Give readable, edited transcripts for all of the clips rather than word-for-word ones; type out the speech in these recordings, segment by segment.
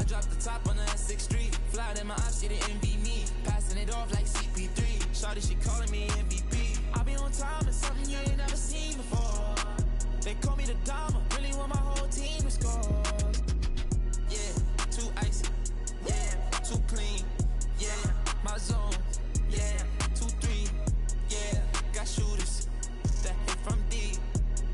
I dropped the top on the S6 Street. Fly in my ops, she didn't envy me. Passing it off like CP3. Shawty, she calling me MVP. I be on time, it's something you ain't never seen before. They call me the Dama, really want my whole team to score. Yeah, too icy. Yeah, too clean. Yeah, my zone. Yeah, 2-3. Yeah, got shooters that hit from deep.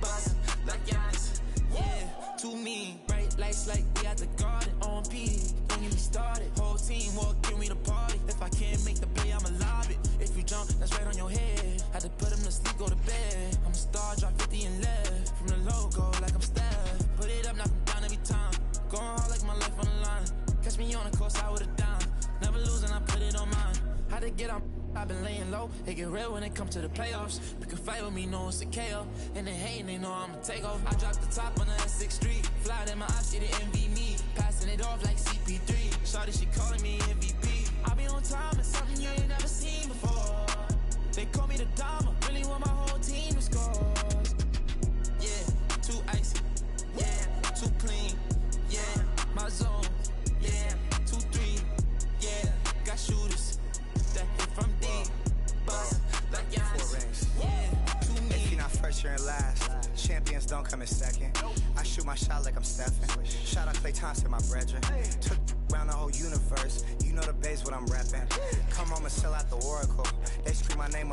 Bust like Giannis. Yeah, too mean. Bright lights like we at the garden. On P, don't get me started. Whole team walking me to party. If I can't make the play, I'ma lob it. If you jump, that's right on your head. Had to put him to sleep, go to bed. I'm a star, drop 50 and left. From the logo, like I'm Steph. Put it up, knock him down every time. Going hard like my life on the line. Catch me on the course, I would've done. Never losing, I put it on mine. Had to get on, I've been laying low. It get real when it comes to the playoffs. You can fight with me, know it's a KO. And they hating, they know I'ma take off. I dropped the top on the S6 Street. Fly in my ops, she didn't envy me. Passing it off like CP3. Shawty, she calling me MVP. I be on time, it's something you ain't never seen before. They call me the Dama, really want my whole team to score. Yeah, too icy. Yeah, too clean. Yeah, my zone. Yeah, 2-3. Yeah, got shooters that hit from deep. Bust like Giannis. Yeah, too mean. If you're not first, you're in last. Champions don't come in second. I shoot my shot like I'm Stephen. Shout out Klay Thompson, my brethren. Took around the whole universe. You know the base, what I'm reppin'. Come home and sell out the Oracle. They scream my name.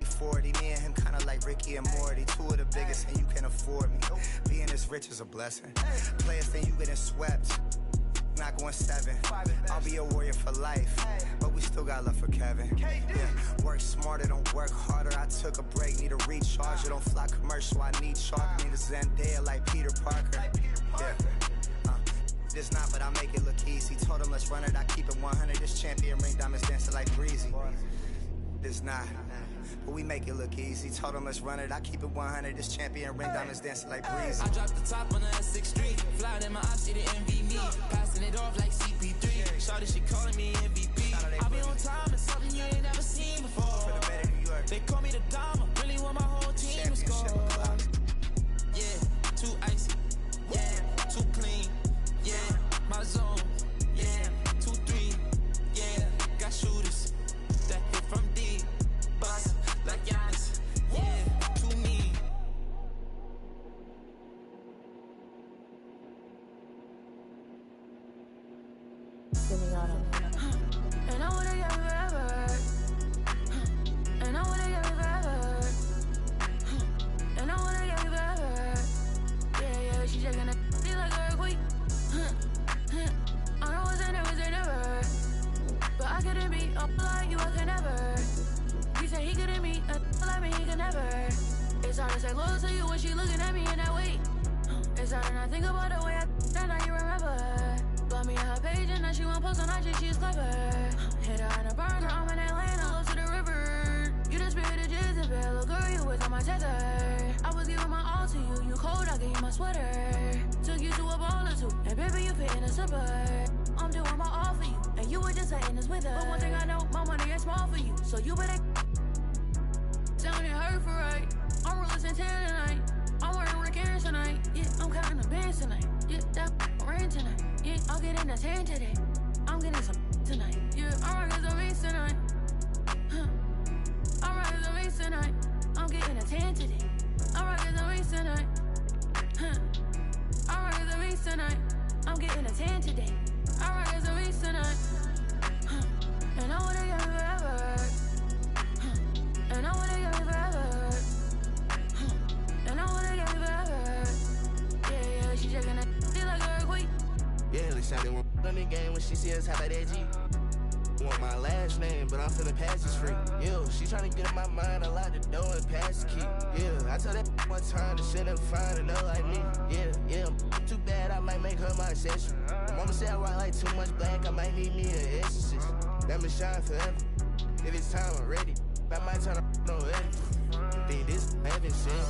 40, me and him kinda like Ricky and Morty. Two of the biggest and you can afford me. Being this rich is a blessing. Players think you getting swept. Not going 7. I'll be a warrior for life, but we still got love for Kevin. Yeah, work smarter, don't work harder. I took a break, need a recharge. Don't fly commercial, I need shark. Need a Zendaya like Peter Parker. Yeah. This not, but I make it look easy. Told him let's run it, I keep it 100. This champion ring diamonds dancing like breezy. This not, but we make it look easy. Told him let's run it, I keep it 100. This champion ring diamonds dancing like breezy. I dropped the top on the S6 Street. Fly in my ops, she didn't envy me. Passing it off like CP3. Shawty, she calling me MVP. I be on time, it's something you ain't never seen before. They call me the Dama, really want my whole team to score. Yeah, too icy. Yeah, too clean. Yeah, my zone. Yeah, 2-3. Yeah, got shooters that hit from deep. Bust like Giannis. Yeah, too mean. And I wanna get me forever. And I wanna get me forever. And I wanna get me forever. Yeah, yeah, she shaking that shit like a earthquake. I know it's never. But I couldn't be up like you, I could never. He said he couldn't be like me, he could never. It's hard to say loyal to you when she looking at me in that way. It's hard to not think about the way I that now you remember. Got me on her page and now she won't post on IG, she's clever. Hit her in a burner, I'm in Atlanta, close to the river. You the spirit of Jezebel, little girl, you was on my tether. I was giving my all to you, you cold, I gave you my sweater. Took you to a ball or two, and baby, you fit in a zipper. I'm doing my all for you, and you were just letting us with her. But one thing I know, my money is small for you, so you better sound it hurt for right. I'm releasing 10 tonight. I'm wearing Rick Aaron's tonight. Yeah, I'm counting the bands tonight. Yeah, that rain tonight. Yeah, I'll get in the 10 today. I'm getting some tonight. Yeah, I'm rocking some beats tonight. I'm rocking some beats tonight. I'm getting a 10 today. I'm rocking some beats tonight. I'm rocking some beats tonight. I'm getting a 10 today. I'm rocking some beats tonight. And I wanna get me forever. And I wanna get me forever. And I wanna get me forever. Yeah, yeah, she shaking that shit like a earthquake. Yeah, at least I didn't want on the game when she see us hop out that G. Want my last name, but I'm feeling past this free. Yo, she tryna get in my mind, I lock the door and pass the key. Yeah, I told that one time the shit never find another like me. Yeah, too bad I might make her my accessory. Mama said I rock like too much black, I might need me an exorcist. Let me shine forever. If it's time, I'm ready. I might turn on ready. Think this heaven shit.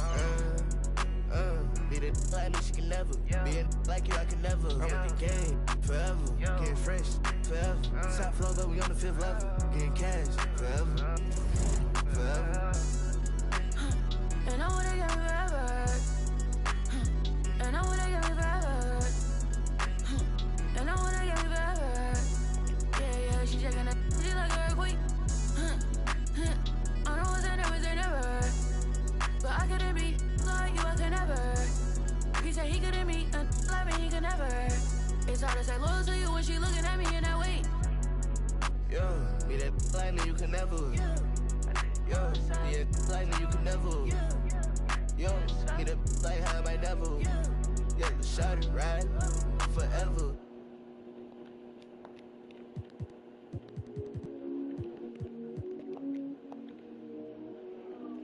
Be the like me, she can never. Be a like you, I can never. I'm with the game forever. Getting fresh forever. Top floor, but we on the 5th level. Getting cash forever. And I wanna get me forever. And I wanna get me forever. Be that lightning you can never. Yo, be that lightning you can never. Yo, be that like how I never. Yeah, the shot it right forever.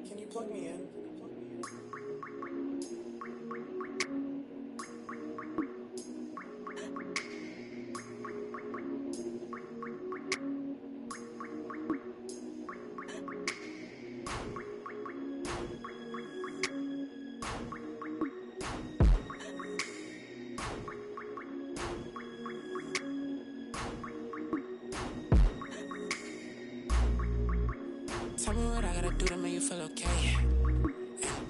Can you plug me in? Tell me what I gotta do to make you feel okay.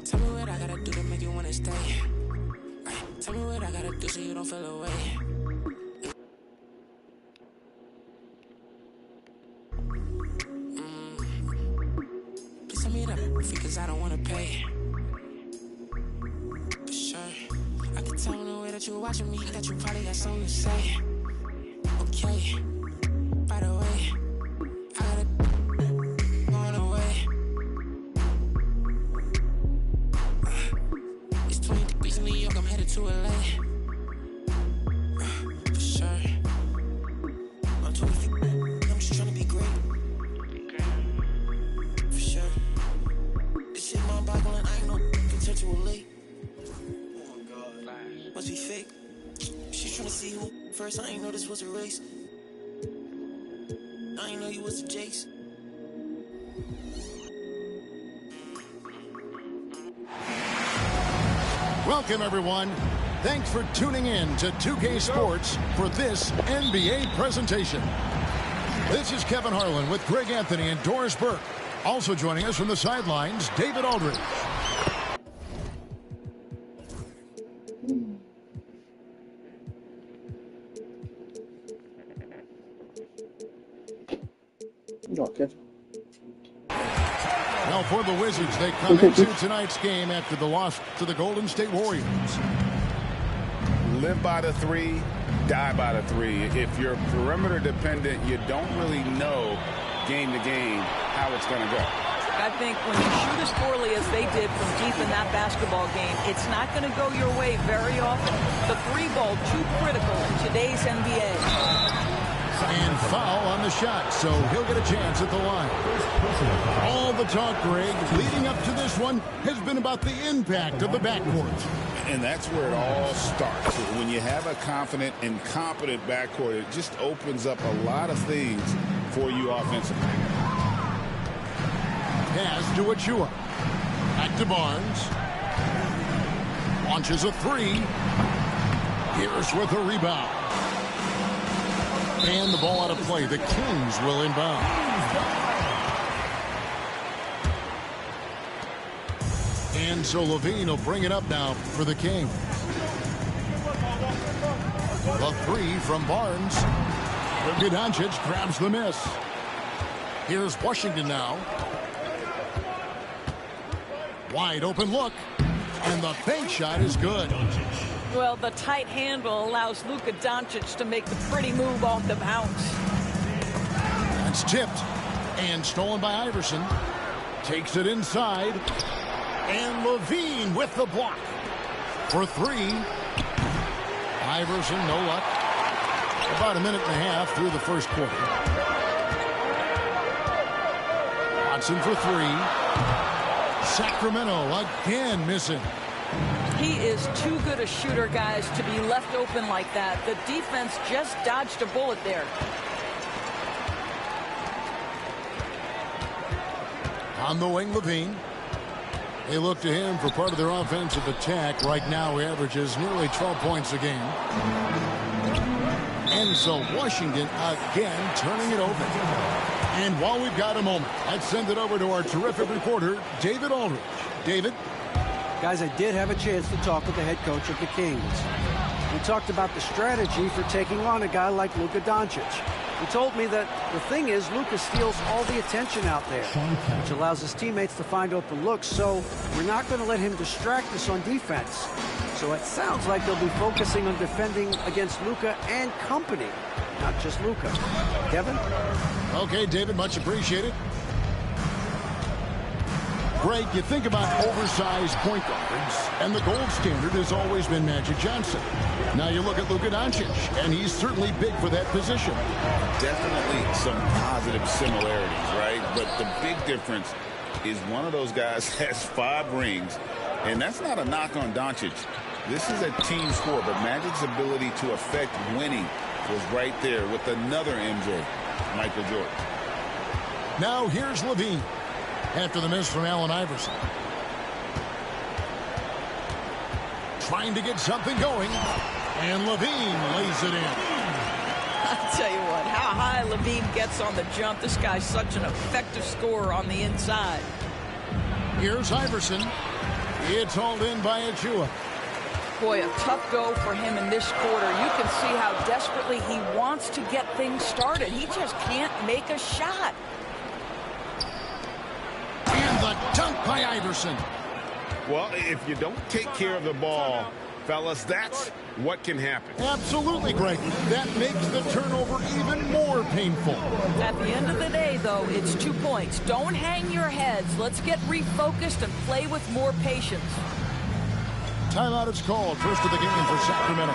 Tell me what I gotta do to make you wanna stay. Tell me what I gotta do so you don't feel away. Please tell me that fee, cause I don't wanna pay. For sure, I can tell in the way that you're watching me that you probably got something to say. Okay, by the way, I gotta going away. It's 20 degrees in New York, I'm headed to LA. For sure. I'm 20, I'm just trying to be great. For sure. This shit mind-boggling, I ain't no compared to a late. Oh my God. Must be fake. She's trying to see who first, I ain't know this was a race. I ain't know you was the Jace. Welcome, everyone. Thanks for tuning in to 2K Sports for this NBA presentation. This is Kevin Harlan with Greg Anthony and Doris Burke. Also joining us from the sidelines, David Aldridge. Okay. Now for the Wizards, they come into tonight's game after the loss to the Golden State Warriors. Live by the three, die by the three. If you're perimeter dependent, you don't really know game to game how it's going to go. I think when you shoot as poorly as they did from deep in that basketball game, it's not going to go your way very often. The three ball, too critical in today's NBA. And foul on the shot, so he'll get a chance at the line. All the talk, Greg, leading up to this one has been about the impact of the backcourt. And that's where it all starts. When you have a confident and competent backcourt, it just opens up a lot of things for you offensively. Pass to Achua. Back to Barnes. Launches a three. Pierce with a rebound. And the ball out of play. The Kings will inbound. And so Levine will bring it up now for the Kings. The three from Barnes. Doncic grabs the miss. Here's Washington now. Wide open look. And the bank shot is good. Well, the tight handle allows Luka Doncic to make the pretty move off the bounce. That's tipped and stolen by Iverson. Takes it inside. And Levine with the block. For three. Iverson, no luck. About a minute and a half through the first quarter. Watson for three. Sacramento again missing. He is too good a shooter, guys, to be left open like that. The defense just dodged a bullet there. On the wing, Levine. They look to him for part of their offensive attack. Right now, he averages nearly 12 points a game. And so Washington again turning it over. And while we've got a moment, let's send it over to our terrific reporter, David Aldridge. David? Guys, I did have a chance to talk with the head coach of the Kings. We talked about the strategy for taking on a guy like Luka Doncic. He told me that the thing is Luka steals all the attention out there, which allows his teammates to find open looks, so we're not going to let him distract us on defense. So it sounds like they'll be focusing on defending against Luka and company, not just Luka. Kevin? Okay, David, much appreciated. Greg, you think about oversized point guards, and the gold standard has always been Magic Johnson. Now you look at Luka Doncic, and he's certainly big for that position. Definitely some positive similarities, right? But the big difference is one of those guys has 5 rings, and that's not a knock on Doncic. This is a team sport, but Magic's ability to affect winning was right there with another MJ, Michael Jordan. Now here's Levine after the miss from Allen Iverson. Trying to get something going, and Levine lays it in. I'll tell you what, how high Levine gets on the jump. This guy's such an effective scorer on the inside. Here's Iverson. It's hauled in by Achua. Boy, a tough go for him in this quarter. You can see how desperately he wants to get things started. He just can't make a shot. And the dunk by Iverson. Well, if you don't take care of the ball, fellas, that's what can happen. Absolutely, Greg. That makes the turnover even more painful. At the end of the day, though, it's 2 points. Don't hang your heads. Let's get refocused and play with more patience. Timeout is called. First of the game for Sacramento.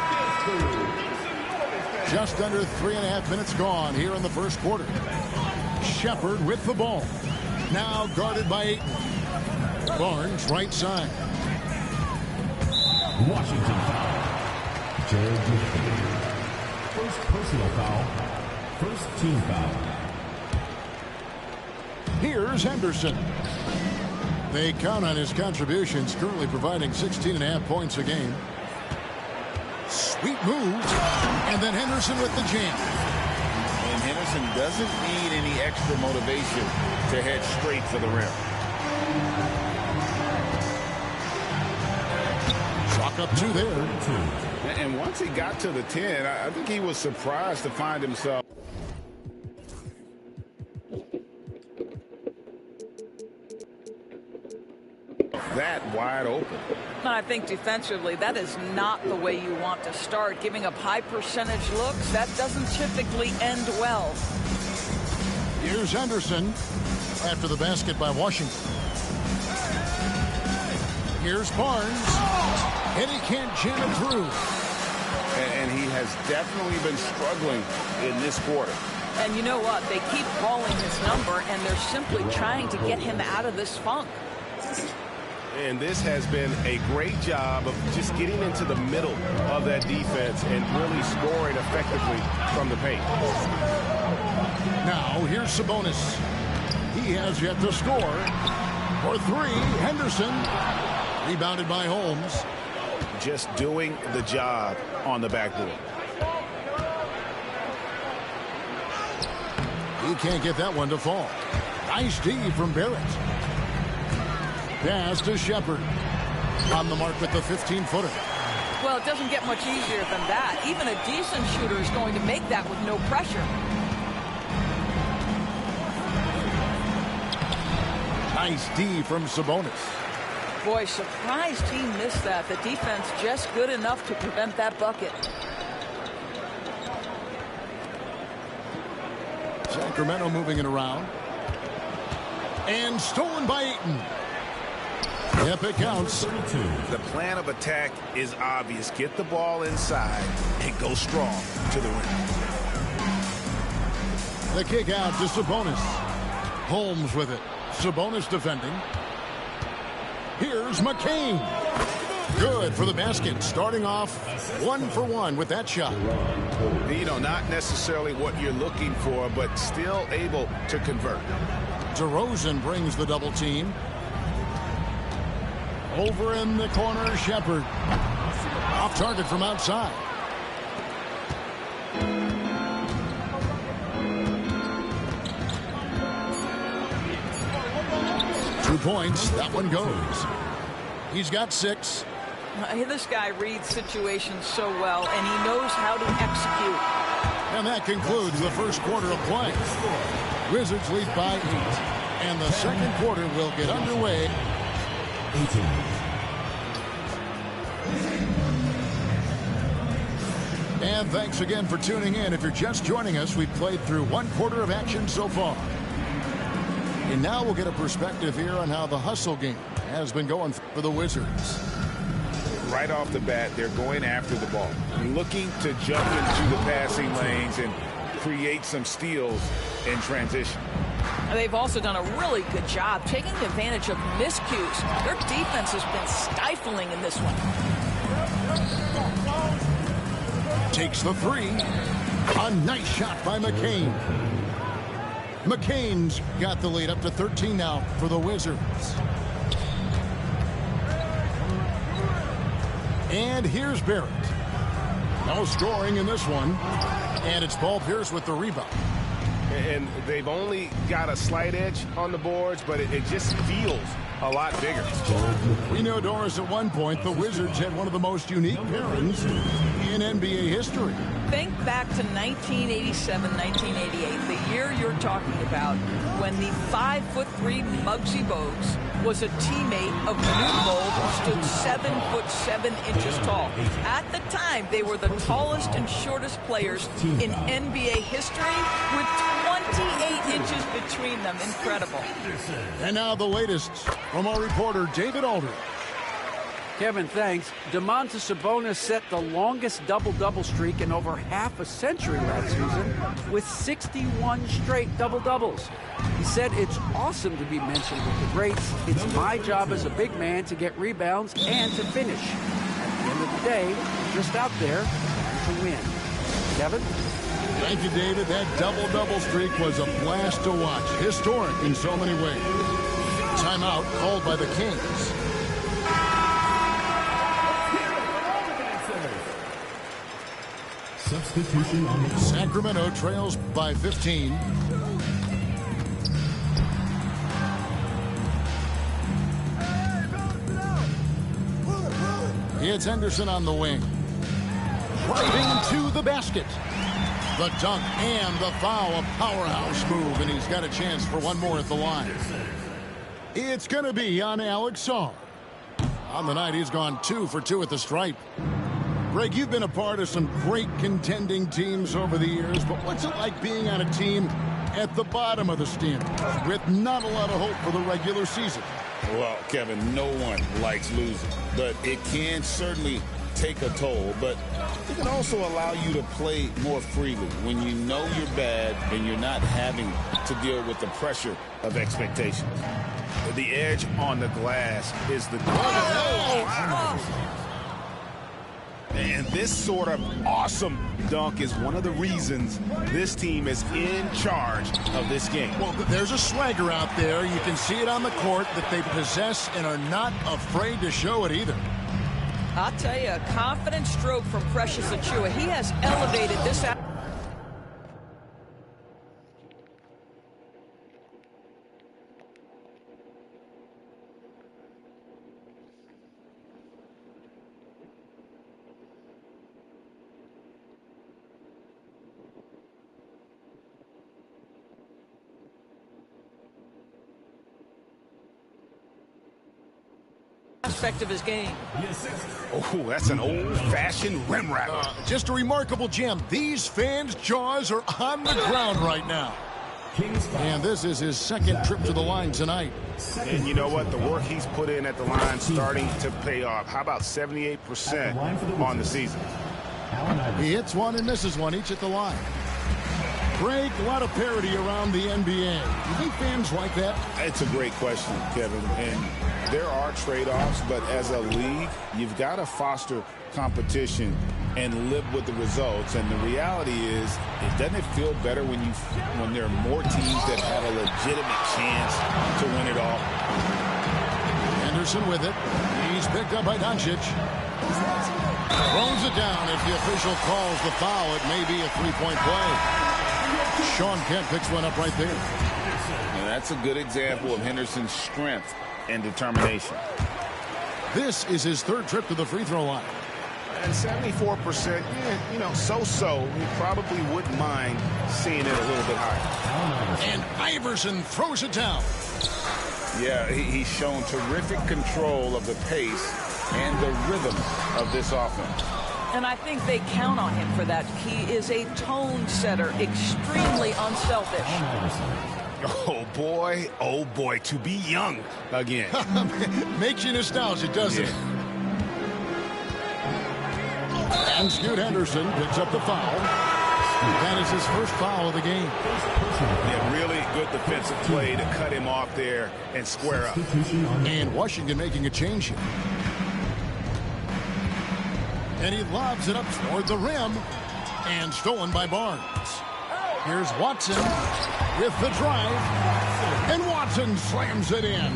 Just under 3.5 minutes gone here in the first quarter. Shepard with the ball. Now guarded by Ayton. Barnes, right side. Washington foul. Jared Dixon. First personal foul. First team foul. Here's Henderson. They count on his contributions, currently providing 16.5 points a game. Sweet move. And then Henderson with the jam. And Henderson doesn't need any extra motivation to head straight for the rim. Chalk up 2 there. And once he got to the 10, I think he was surprised to find himself that wide open. I think defensively, that is not the way you want to start. Giving up high percentage looks, that doesn't typically end well. Here's Henderson after the basket by Washington. Here's Barnes. And he can't jam it through. And he has definitely been struggling in this quarter. And you know what? They keep calling his number, and they're simply trying to get him out of this funk. And this has been a great job of just getting into the middle of that defense and really scoring effectively from the paint. Now here's Sabonis. He has yet to score. For 3, Henderson. Rebounded by Holmes. Just doing the job on the backboard. He can't get that one to fall. Nice D from Barrett. Pass to Shepard. On the mark with the 15-footer. Well, it doesn't get much easier than that. Even a decent shooter is going to make that with no pressure. Nice D from Sabonis. Boy, surprised he missed that. The defense just good enough to prevent that bucket. Sacramento moving it around. And stolen by Ayton. Yep, it counts. The plan of attack is obvious. Get the ball inside and go strong to the rim. The kick out to Sabonis. Holmes with it. Sabonis defending. Here's McCain. Good for the basket. Starting off 1 for 1 with that shot. You know, not necessarily what you're looking for, but still able to convert. DeRozan brings the double team. Over in the corner, Shepard. Off target from outside. Two points. That one goes. He's got 6. This guy reads situations so well, and he knows how to execute. And that concludes the first quarter of play. Wizards lead by 8. And the second quarter will get underway. 18. And thanks again for tuning in. If you're just joining us, we've played through 1/4 of action so far. And now we'll get a perspective here on how the hustle game has been going for the Wizards. Right off the bat, they're going after the ball, looking to jump into the passing lanes and create some steals in transition. They've also done a really good job taking advantage of miscues. Their defense has been stifling in this one. Takes the three. A nice shot by McCain. McCain's got the lead up to 13 now for the Wizards. And here's Barrett. No scoring in this one. And it's Paul Pierce with the rebound. And they've only got a slight edge on the boards, but it just feels a lot bigger. We know, Doris, at one point the Wizards had one of the most unique pairings in NBA history. Think back to 1987, 1988, the year you're talking about, when the 5'3" Muggsy Bogues was a teammate of Newton Gold, who stood 7'7" tall. At the time, they were the tallest and shortest players in NBA history, with 28 inches between them. Incredible. And now the latest from our reporter, David Aldridge. Kevin, thanks. Domantas Sabonis set the longest double-double streak in over half a century last season with 61 straight double-doubles. He said, "It's awesome to be mentioned with the greats. It's my job as a big man to get rebounds and to finish. At the end of the day, I'm just out there to win." Kevin? Thank you, David. That double-double streak was a blast to watch. Historic in so many ways. Timeout called by the Kings. Substitution on the Sacramento trails by 15. It's Henderson on the wing. Driving to the basket. The dunk and the foul, a powerhouse move, and he's got a chance for one more at the line. It's going to be on Alex Sarr. On the night, he's gone 2 for 2 at the stripe. Greg, you've been a part of some great contending teams over the years, but what's it like being on a team at the bottom of the standings with not a lot of hope for the regular season? Well, Kevin, no one likes losing, but it can certainly take a toll, but it can also allow you to play more freely when you know you're bad and you're not having to deal with the pressure of expectations. The edge on the glass is the And this sort of awesome dunk is one of the reasons this team is in charge of this game. Well, there's a swagger out there. You can see it on the court that they possess and are not afraid to show it either. I'll tell you, a confident stroke from Precious Achiuwa. He has elevated this out. Aspect of his game. Oh, that's an old-fashioned rim rattler. Just a remarkable gem. These fans' jaws are on the ground right now. And this is his second trip to the line tonight. And you know what? The work he's put in at the line starting to pay off. How about 78% on the season? He hits one and misses one each at the line. Greg, a lot of parity around the NBA. You think fans like that? It's a great question, Kevin. And there are trade-offs, but as a league, you've got to foster competition and live with the results. And the reality is, doesn't it feel better when there are more teams that have a legitimate chance to win it all? Anderson with it. He's picked up by Doncic. Throws it down. If the official calls the foul, it may be a three-point play. Sean Kemp picks one up right there. And that's a good example of Henderson's strength and determination. This is his third trip to the free throw line. And 74%, you know, so-so. He probably wouldn't mind seeing it a little bit higher. And Iverson throws it down. Yeah, he's shown terrific control of the pace and the rhythm of this offense. And I think they count on him for that. He is a tone setter, extremely unselfish. Oh boy, to be young again. Makes you nostalgic, doesn't it? And Scoot Henderson picks up the foul. That is his first foul of the game. Yeah, really good defensive play to cut him off there and square up. And Washington making a change here. And he lobs it up toward the rim. And stolen by Barnes. Here's Watson with the drive. And Watson slams it in.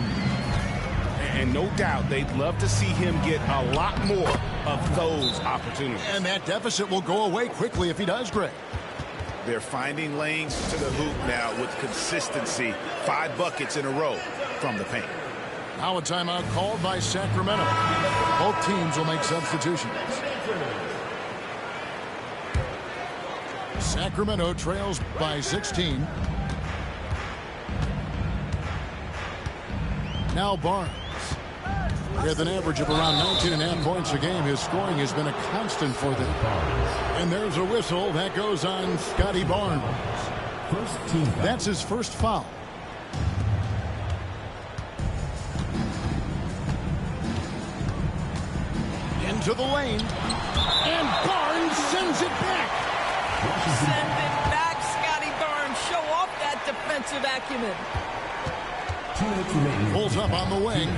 And no doubt they'd love to see him get a lot more of those opportunities. And that deficit will go away quickly if he does, Greg. They're finding lanes to the hoop now with consistency. 5 buckets in a row from the paint. Now a timeout called by Sacramento. Both teams will make substitutions. Sacramento trails by 16. Now Barnes. With an average of around 19.5 points a game, his scoring has been a constant for them. And there's a whistle that goes on Scotty Barnes. That's his first foul. Into the lane. And Barnes sends it back. Send it back, Scotty Barnes. Show off that defensive acumen. Pulls up on the wing.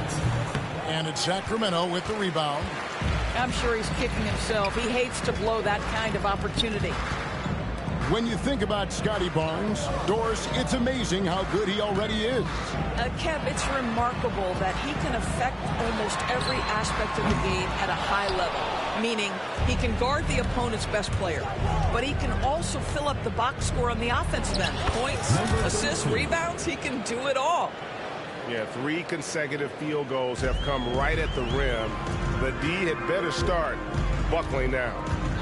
And it's Sacramento with the rebound. I'm sure he's kicking himself. He hates to blow that kind of opportunity. When you think about Scotty Barnes, Doris, it's amazing how good he already is. Kev, it's remarkable that he can affect almost every aspect of the game at a high level. Meaning, he can guard the opponent's best player, but he can also fill up the box score on the offensive end. Points, assists, rebounds, he can do it all. Yeah, 3 consecutive field goals have come right at the rim. The D had better start buckling now.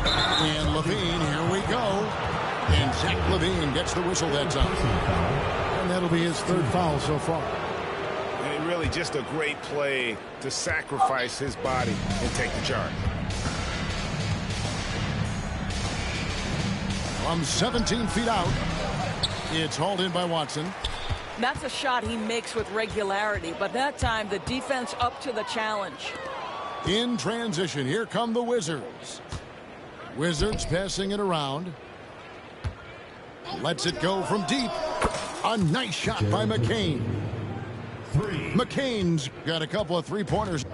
And Levine, here we go. And Zach Levine gets the whistle that time. And that'll be his 3rd foul so far. And really just a great play to sacrifice his body and take the charge. From 17 feet out, it's hauled in by Watson. That's a shot he makes with regularity, but that time the defense up to the challenge. In transition, here come the Wizards. Wizards passing it around. Lets it go from deep. A nice shot by McCain. McCain's got a couple of 3-pointers.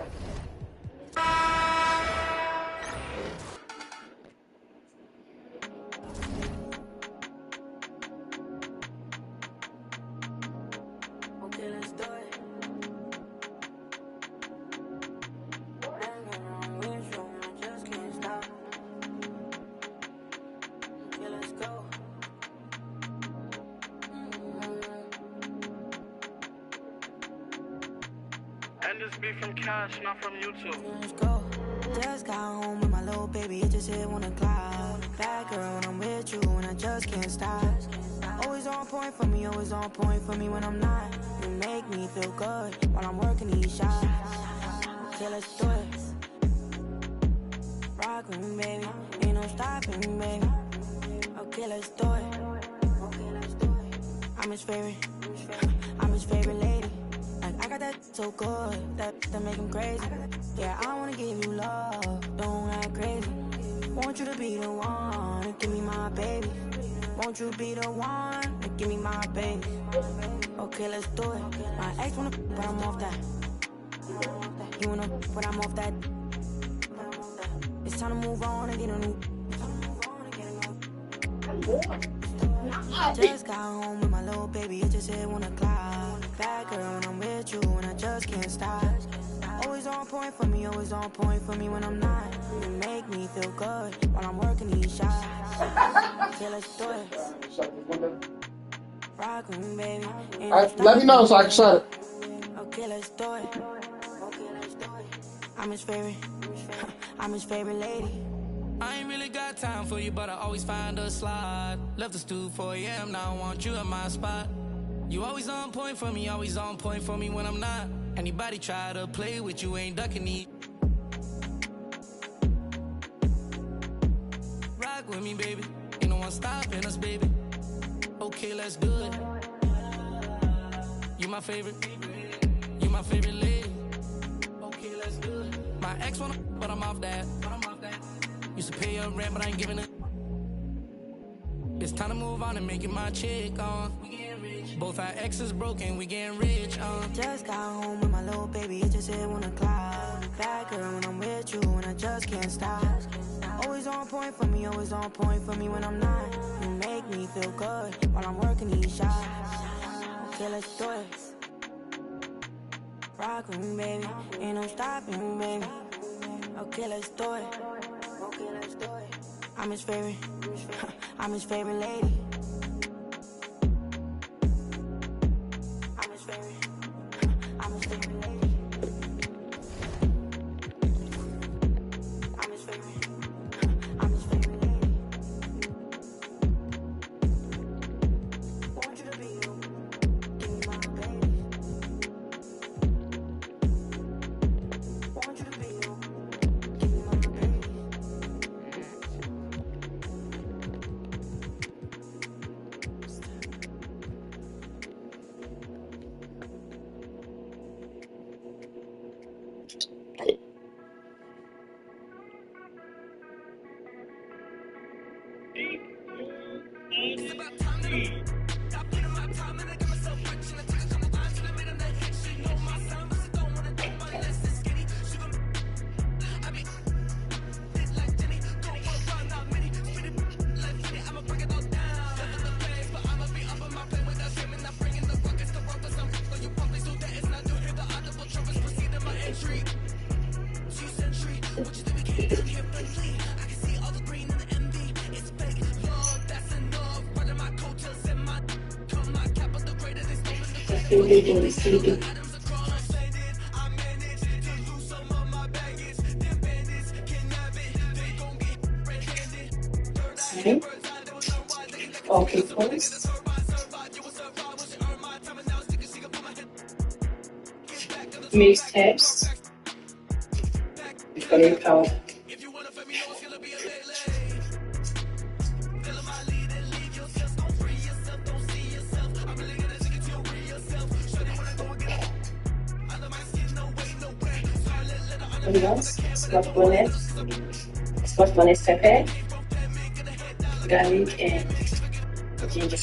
And this be from Cash, not from YouTube. Let's go. Just got home with my little baby, it just hit 1 o'clock. Bad girl, when I'm with you, and I just can't stop. Always on point for me, always on point for me when I'm not. You make me feel good while I'm working these shots. Okay, let's do it. Rock with me, baby. Ain't no stopping, baby. Okay, let's do it. I'm his favorite. I'm his favorite lady. Like, I got that so good that make him crazy. Yeah, I wanna give you love. Don't act crazy. Want you to be the one to give me my baby. Won't you be the one to give me my baby? Okay, let's do it. My ex wanna, but I'm off that. You wanna, but I'm off that. It's time to move on and get a new. Just got home with my little baby, it just hit 1 o'clock. Bad girl, when I'm with you, and I just can't stop. Always on point for me, always on point for me when I'm not. You make me feel good while I'm working these shots. Okay, let's do it. Rock with me, baby. Let me know so I can shut it. Okay, let's do it. I'm his favorite. I'm his favorite lady. I ain't really got time for you, but I always find a slot. Left the stool 4 a.m., now I want you at my spot. You always on point for me, always on point for me when I'm not. Anybody try to play with you, ain't ducking me. with me, baby. Ain't no one stopping us, baby. Okay, let's do it. You my favorite. You my favorite lady. Okay, let's do it. My ex wanna, but I'm off that. Used to pay your rent, but I ain't giving it. It's time to move on and make it my chick, Both our exes broken, we getting rich, Just got home with my little baby, it just hit 1 o'clock. Bad girl when I'm with you, and I just can't stop. Always on point for me, always on point for me when I'm not. You make me feel good while I'm working these shots. Okay, let's do it. Rock with me, baby, ain't no stopping me, baby. Okay, let's do it. Okay, let's do it. I'm his favorite, I'm his favorite lady. I'm his favorite, I'm his favorite lady. I'm his favorite, I'm his favorite lady. Want you to be you, give me my baby. Want you to be you, give me my baby. It's about time to I put in my time and I got myself rich and I took a couple lines and I made them that hit. She know my sound, but she don't wanna do unless it's skinny. She gon' I be it like Jenny. Go run, not many. Spit it like Jenny. I'ma break it all down. Level the pace, but I'ma be up on my plane without skimming. I'm bringing the ruckus, the ruckus. I'm for you puppies, so that is not to hear the audible trumpets proceed in my entry. G-Century, what you think we came down here friendly? I can see all the green and the envy. It's fake, love, that's enough. Running my coattails and my come my cap of the greater. They stole in the greater. Atoms across, landed. I managed to lose some of my baggage. Them bandits can have it. They gon' get red-handed. Third eye, hit bird's eye. They was unwise. They can Okay, so they get a survive. You will survive. Once you earn my time and now it's sticking. She gon' put my head. Get back on the mixtapes. For your power. if you wanna let me know it's gonna be a melee. Fill my lead and leave yourself. Don't free yourself, don't see yourself. I'm really gonna take it to your real yourself. Shut it when I go and get it. Under my skin, no way, nowhere. Scarlet letter on the Ambiance, spot bonnet pepper, garlic and ginger.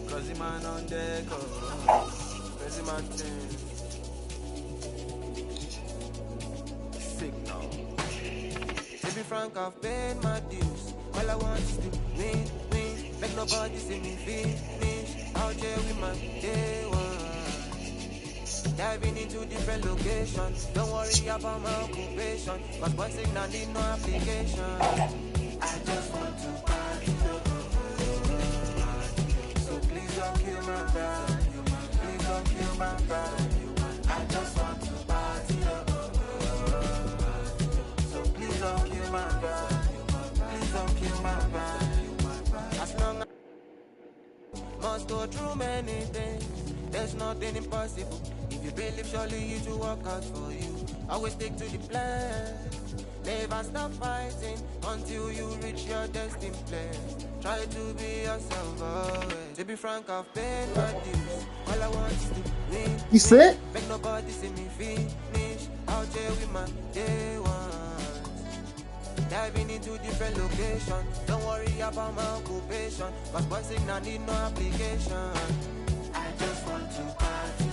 Crazy man on deck, crazy man thing. Signal. To be frank, I've paid my dues. All I want is to win, win. Make nobody see me finish. Out here with my day one. Diving into different locations. Don't worry about my occupation. Cause one signal need no application. I just want to party. So please don't kill my vibe. Please don't kill my vibe. I just want to party. So please don't kill my vibe. Please don't kill my vibe. As long as I must go through many things. there's nothing impossible. If you believe, surely you to work out for you. Always stick to the plan. Never stop fighting until you reach your destined place. Try to be yourself always. To be frank, I've been reduced. All I want is to win. You sick? Make nobody see me finish. Out here with my day ones. Diving into different locations. Don't worry about my occupation. Cause bossing I need no application. I just want to party.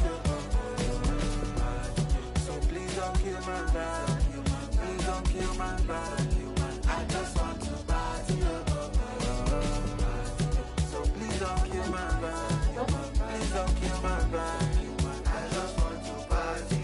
So please don't kill my vibe. Please don't kill my vibe. I just want to party. So please don't kill my vibe. Please don't kill my vibe. I just want to party.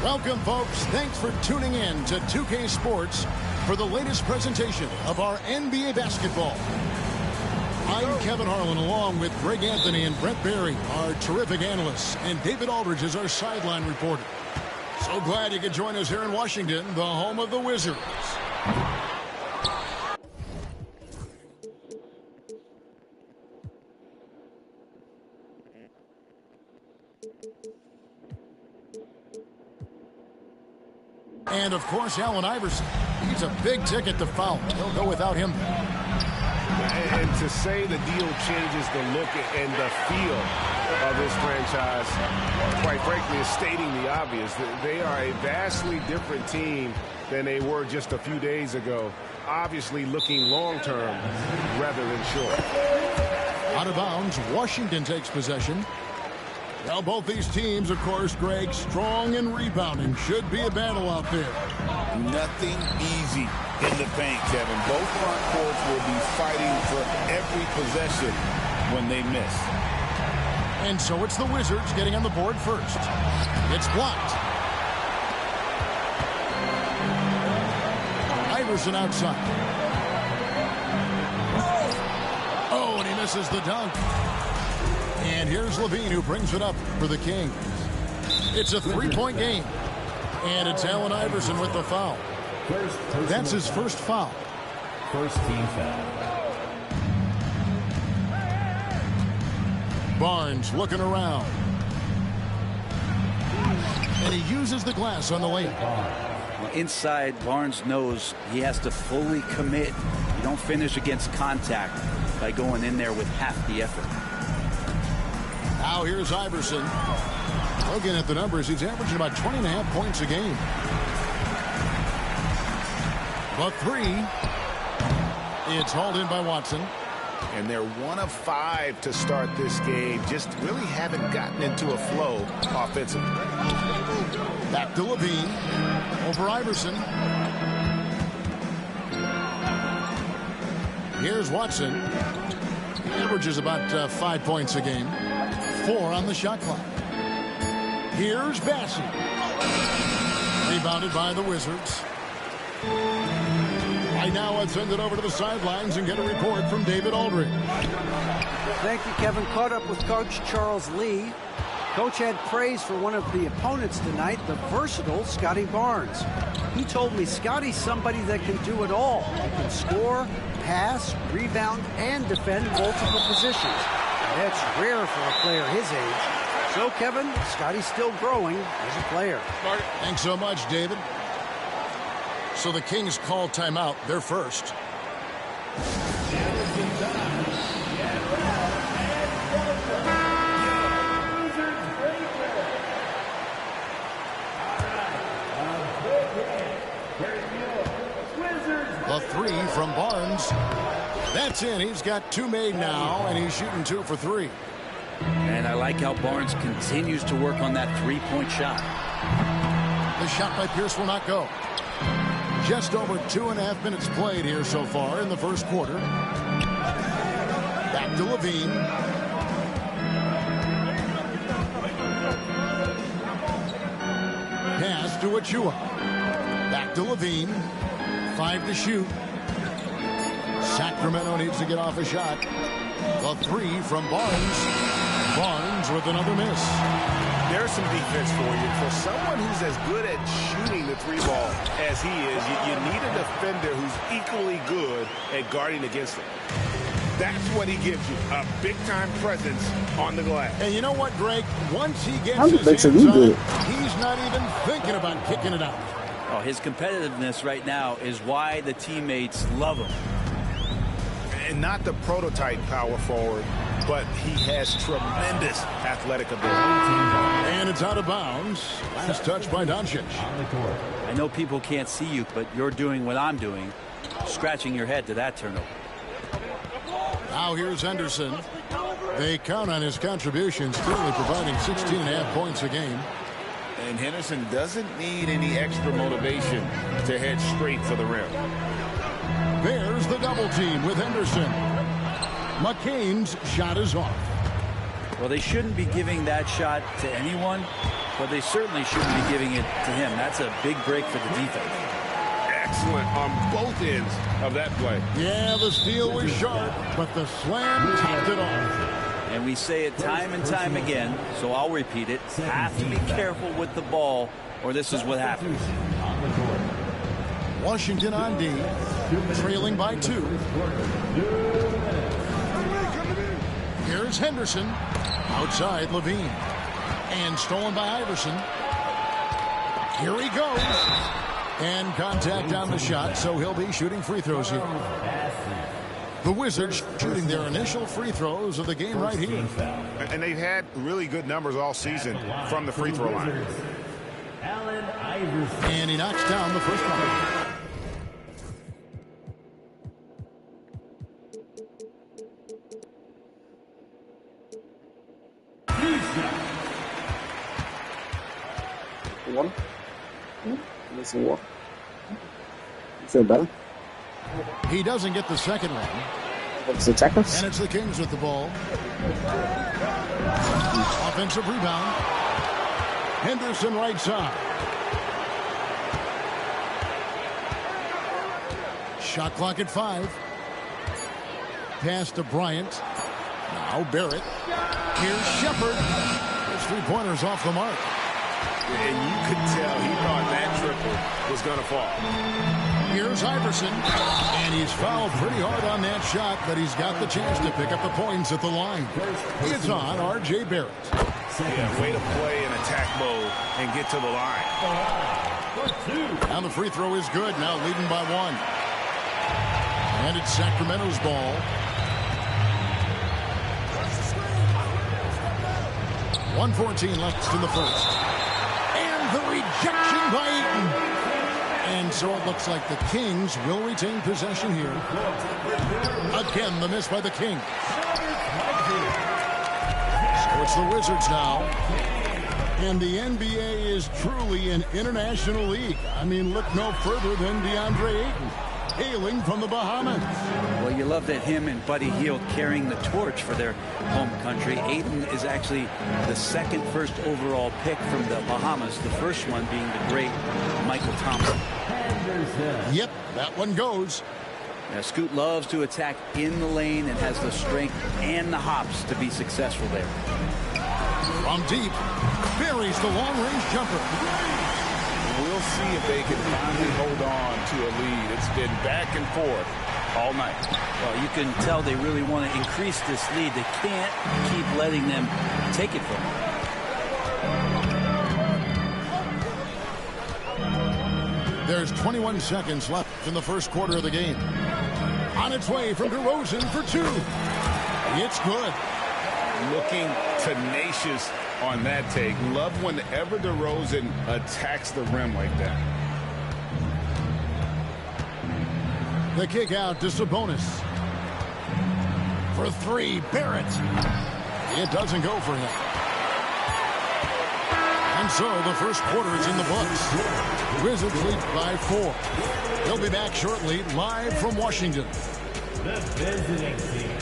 Welcome, folks. Thanks for tuning in to 2K Sports for the latest presentation of our NBA basketball. I'm Kevin Harlan, along with Greg Anthony and Brent Barry, our terrific analysts, and David Aldridge is our sideline reporter. So glad you could join us here in Washington, the home of the Wizards. And, of course, Allen Iverson. He's a big ticket to foul. He'll go without him. And to say the deal changes the look and the feel of this franchise, quite frankly, is stating the obvious. They are a vastly different team than they were just a few days ago. Obviously looking long-term rather than short. Out of bounds, Washington takes possession. Well, both these teams, of course, Greg, strong and rebounding. Should be a battle out there. Nothing easy in the paint, Kevin. Both front courts will be fighting for every possession when they miss. And so it's the Wizards getting on the board first. It's blocked. Iverson outside. Oh, and he misses the dunk. And here's Levine, who brings it up for the Kings. It's a three-point game. And it's Allen Iverson with the foul. That's his first foul. First team foul. Barnes looking around. And he uses the glass on the layup. Well, inside, Barnes knows he has to fully commit. You don't finish against contact by going in there with half the effort. Now here's Iverson. Looking at the numbers, he's averaging about 20.5 points a game. The three. It's hauled in by Watson. And they're 1 of 5 to start this game. Just really haven't gotten into a flow offensively. Back to Levine. Over Iverson. Here's Watson. He averages about 5 points a game. 4 on the shot clock. Here's Bassey. Rebounded by the Wizards. Right now, let's send it over to the sidelines and get a report from David Aldridge. Thank you, Kevin. Caught up with Coach Charles Lee. Coach had praise for one of the opponents tonight, the versatile Scotty Barnes. He told me Scotty's somebody that can do it all. He can score, pass, rebound, and defend multiple positions. That's rare for a player his age. So, Kevin, Scotty's still growing as a player. Thanks so much, David. So the Kings call timeout. They're first. The three from Barnes. That's in. He's got 2 made now, and he's shooting 2 for 3. And I like how Barnes continues to work on that three-point shot. The shot by Pierce will not go. Just over 2.5 minutes played here so far in the first quarter. Back to Levine. to Achua. Back to Levine. 5 to shoot. Sacramento needs to get off a shot. The 3 from Barnes. Barnes with another miss. There's some defense for you. For someone who's as good at shooting the 3 ball as he is, you need a defender who's equally good at guarding against him. That's what he gives you, a big-time presence on the glass. And you know what, Greg? Once he gets his hands on it, he's not even thinking about kicking it out. Oh, his competitiveness right now is why the teammates love him. And not the prototype power forward, but he has tremendous athletic ability. And it's out of bounds. Last touch by Doncic. I know people can't see you, but you're doing what I'm doing, scratching your head to that turnover. Now here's Henderson. They count on his contributions, clearly providing 16.5 points a game. And Henderson doesn't need any extra motivation to head straight for the rim. There's the double team with Henderson. McCain's shot is off. Well, they shouldn't be giving that shot to anyone, but they certainly shouldn't be giving it to him. That's a big break for the defense. Excellent on both ends of that play. Yeah, the steal was sharp, but the slam topped it off. And we say it time and time again, so I'll repeat it. Have to be careful with the ball, or this is what happens. Washington on D, trailing by 2. Here's Henderson. Outside Levine. And stolen by Iverson. Here he goes. And contact on the shot, so he'll be shooting free throws here. The Wizards shooting their initial free throws of the game right here. And they've had really good numbers all season from the free throw line. And he knocks down the first one. One. Missing one. You feel better? He doesn't get the second one. What's the checkers? And it's the Kings with the ball. Offensive rebound. Henderson right side. Shot clock at 5. Pass to Bryant. Now Barrett. Here's Shepard. His 3-pointers off the mark. And you could tell he thought that triple was going to fall. Here's Iverson. And he's fouled pretty hard on that shot, but he's got the chance to pick up the points at the line. It's on R.J. Barrett. Yeah, way to play in attack mode and get to the line. And the free throw is good, now leading by 1. And it's Sacramento's ball. 1:14 left in the first. The rejection by Eaton. And so it looks like the Kings will retain possession here. Again, the miss by the Kings. So it's the Wizards now. And the NBA is truly an international league. I mean, look no further than DeAndre Ayton, hailing from the Bahamas. Well, you love that him and Buddy Hield carrying the torch for their home country. Ayton is actually the second first overall pick from the Bahamas, the first one being the great Michael Thompson. Yep, that one goes. Now, Scoot loves to attack in the lane and has the strength and the hops to be successful there. From deep, buries the long-range jumper. We'll see if they can finally hold on to a lead. It's been back and forth all night. Well, you can tell they really want to increase this lead. They can't keep letting them take it from them. There's 21 seconds left in the first quarter of the game. On its way from DeRozan for 2. It's good. Looking tenacious on that take. Love whenever DeRozan attacks the rim like that. The kick out to Sabonis. For 3, Barrett. It doesn't go for him. And so the first quarter is in the books. Wizards lead by 4. They'll be back shortly, live from Washington. The visiting team.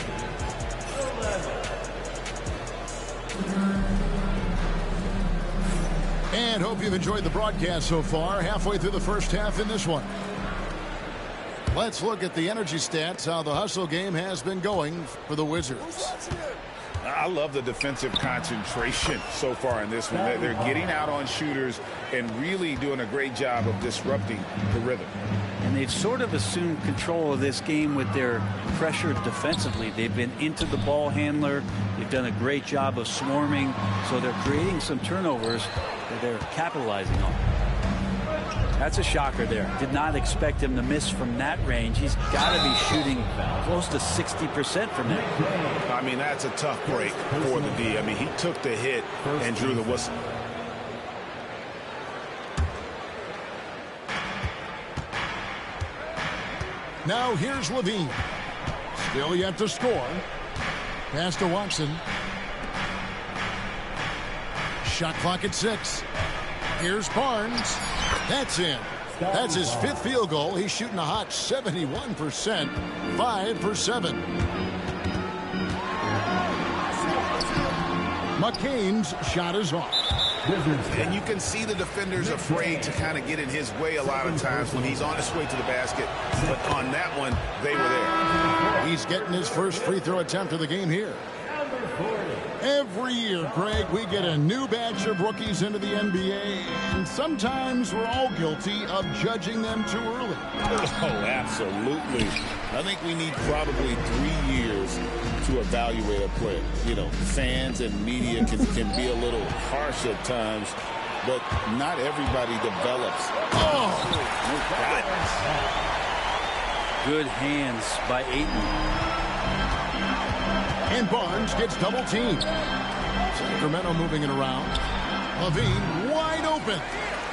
And hope you've enjoyed the broadcast so far. Halfway through the first half in this one. Let's look at the energy stats, how the hustle game has been going for the Wizards. I love the defensive concentration so far in this one. They're getting out on shooters and really doing a great job of disrupting the rhythm. And they've sort of assumed control of this game with their pressure defensively. They've been into the ball handler. They've done a great job of swarming. So they're creating some turnovers that they're capitalizing on. That's a shocker there. Did not expect him to miss from that range. He's got to be shooting close to 60% from that. I mean, that's a tough break for the D. I mean, he took the hit and drew the whistle. Now here's Levine. Still yet to score. Pass to Watson. Shot clock at 6. Here's Barnes. That's in. That's his 5th field goal. He's shooting a hot 71%. 5 for 7. McCain's shot is off. And you can see the defenders afraid to kind of get in his way a lot of times when he's on his way to the basket. But on that one, they were there. He's getting his first free throw attempt of the game here. Every year, Greg, we get a new batch of rookies into the NBA, and sometimes we're all guilty of judging them too early. Oh, absolutely. I think we need probably 3 years to evaluate a player. You know, fans and media can be a little harsh at times, but not everybody develops. Oh, good hands by Ayton. And Barnes gets double teamed. Sacramento moving it around. Levine wide open.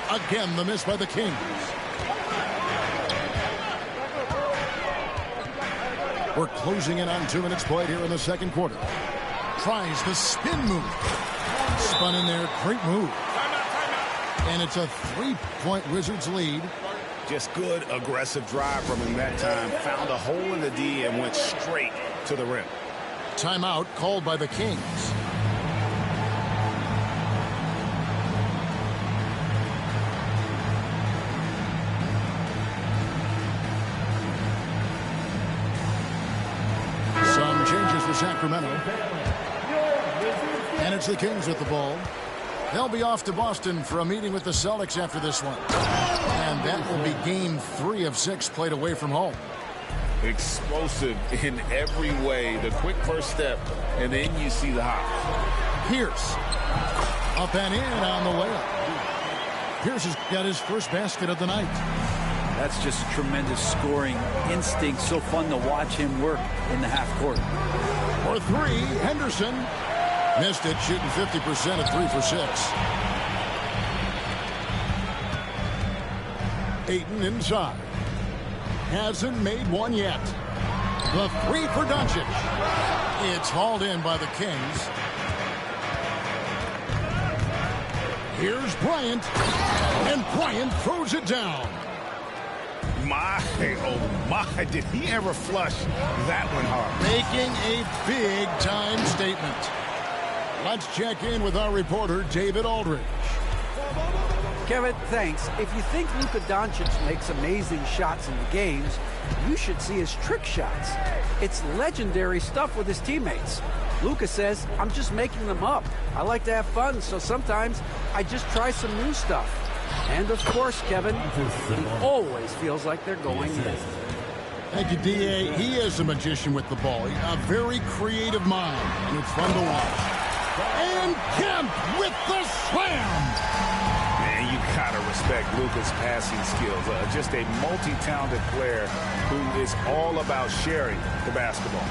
Again, the miss by the Kings. We're closing in on 2 minutes played here in the second quarter. Tries the spin move. Spun in there. Great move. And it's a 3-point Wizards lead. Just good aggressive drive from him that time. Found a hole in the D and went straight to the rim. Timeout called by the Kings. Some changes for Sacramento. And it's the Kings with the ball. They'll be off to Boston for a meeting with the Celtics after this one. And that will be game 3 of 6 played away from home. Explosive in every way. The quick first step, and then you see the hop. Pierce. Up and in on the layup. Pierce has got his first basket of the night. That's just tremendous scoring instinct. So fun to watch him work in the half court. For 3, Henderson. Missed it, shooting 50% at 3 for 6. Ayton inside. Hasn't made one yet. The 3 for Doncic. It's hauled in by the Kings. Here's Bryant. And Bryant throws it down. My, oh my, did he ever flush that one hard? Making a big-time statement. Let's check in with our reporter, David Aldridge. Kevin, thanks. If you think Luka Doncic makes amazing shots in the games, you should see his trick shots. It's legendary stuff with his teammates. Luka says, I'm just making them up. I like to have fun, so sometimes I just try some new stuff. And of course, Kevin, he always feels like they're going in. Thank you, D.A. He is a magician with the ball. A very creative mind, and it's fun to watch. And Kemp with the slam! You gotta respect Luka's passing skills. Just a multi-talented player who is all about sharing the basketball.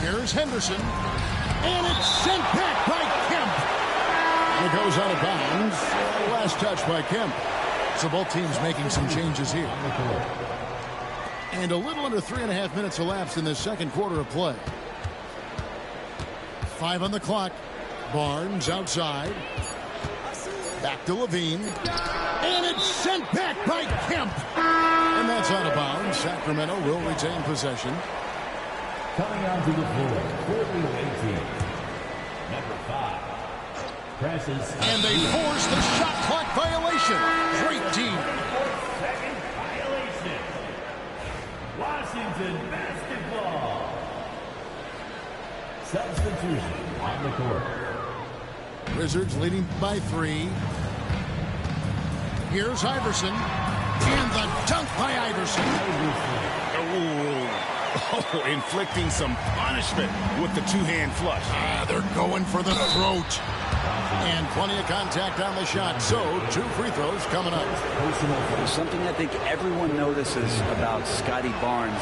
Here's Henderson. And it's sent back by Kemp. And it goes out of bounds. Last touch by Kemp. So both teams making some changes here. And a little under 3.5 minutes elapsed in the second quarter of play. 5 on the clock. Barnes outside. Back to Levine. And it's sent back by Kemp. And that's out of bounds. Sacramento will retain possession. Coming onto the floor, for the away team, number 5. And they force the shot clock violation. Great team. Second violation. Washington basketball. Substitution on the court. Wizards leading by 3. Here's Iverson. And the dunk by Iverson. Oh, inflicting some punishment with the two-hand flush. They're going for the throat. And plenty of contact on the shot. So, 2 free throws coming up. Something I think everyone notices about Scotty Barnes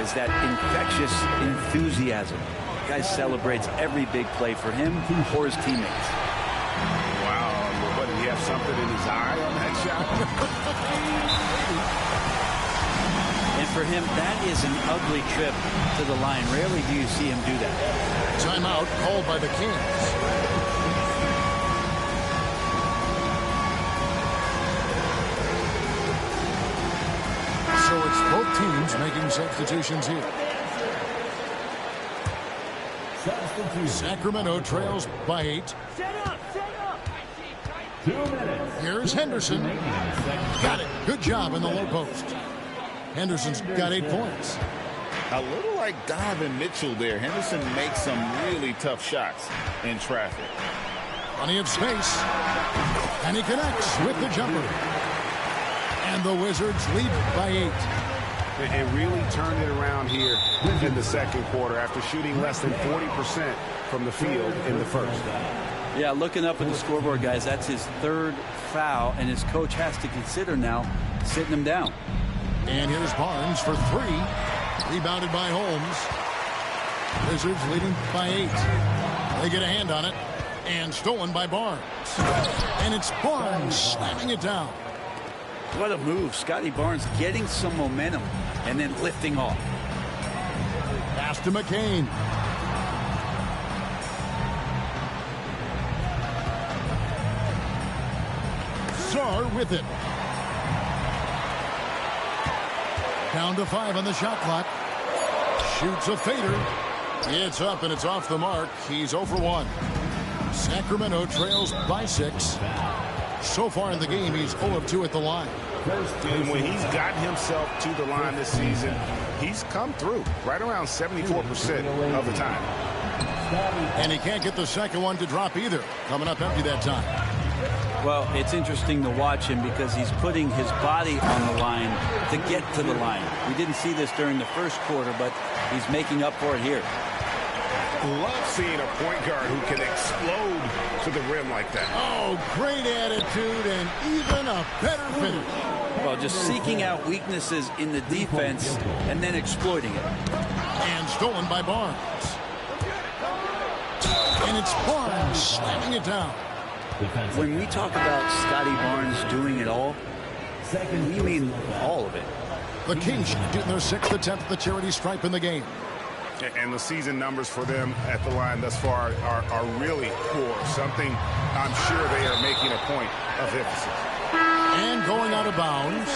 is that infectious enthusiasm. The guy celebrates every big play for him or his teammates. Wow, what, did he have something in his eye on that shot? And for him, that is an ugly trip to the line. Rarely do you see him do that. Timeout called by the Kings. So it's both teams making substitutions here. Sacramento trails by 8. Set up. 2 minutes. Here's Henderson. Got it. Good job in the low post. Henderson's got 8 points. A little like Donovan Mitchell there. Henderson makes some really tough shots in traffic. Plenty of space. And he connects with the jumper. And the Wizards lead by 8. And really turned it around here in the second quarter after shooting less than 40% from the field in the first. Yeah, looking up at the scoreboard, guys, that's his 3rd foul, and his coach has to consider now sitting him down. And here's Barnes for 3. Rebounded by Holmes. Wizards leading by 8. They get a hand on it. And stolen by Barnes. And it's Barnes slamming it down. What a move. Scotty Barnes getting some momentum and then lifting off. Pass to McCain. Sarr with it. Down to 5 on the shot clock. Shoots a fader. It's up and it's off the mark. He's 0 for 1. Sacramento trails by 6. So far in the game, he's 0 of 2 at the line. And when he's gotten himself to the line this season, he's come through right around 74% of the time. And he can't get the second one to drop either. Coming up empty that time. Well, it's interesting to watch him because he's putting his body on the line to get to the line. We didn't see this during the first quarter, but he's making up for it here. Love seeing a point guard who can explode to the rim like that. Oh, great attitude and even a better finish. Well, just seeking out weaknesses in the defense and then exploiting it. And stolen by Barnes. And it's Barnes slamming it down. When we talk about Scotty Barnes doing it all, we mean all of it. The Kings getting their 6th attempt at the charity stripe in the game. And the season numbers for them at the line thus far are really poor. Something I'm sure they are making a point of emphasis. And going out of bounds.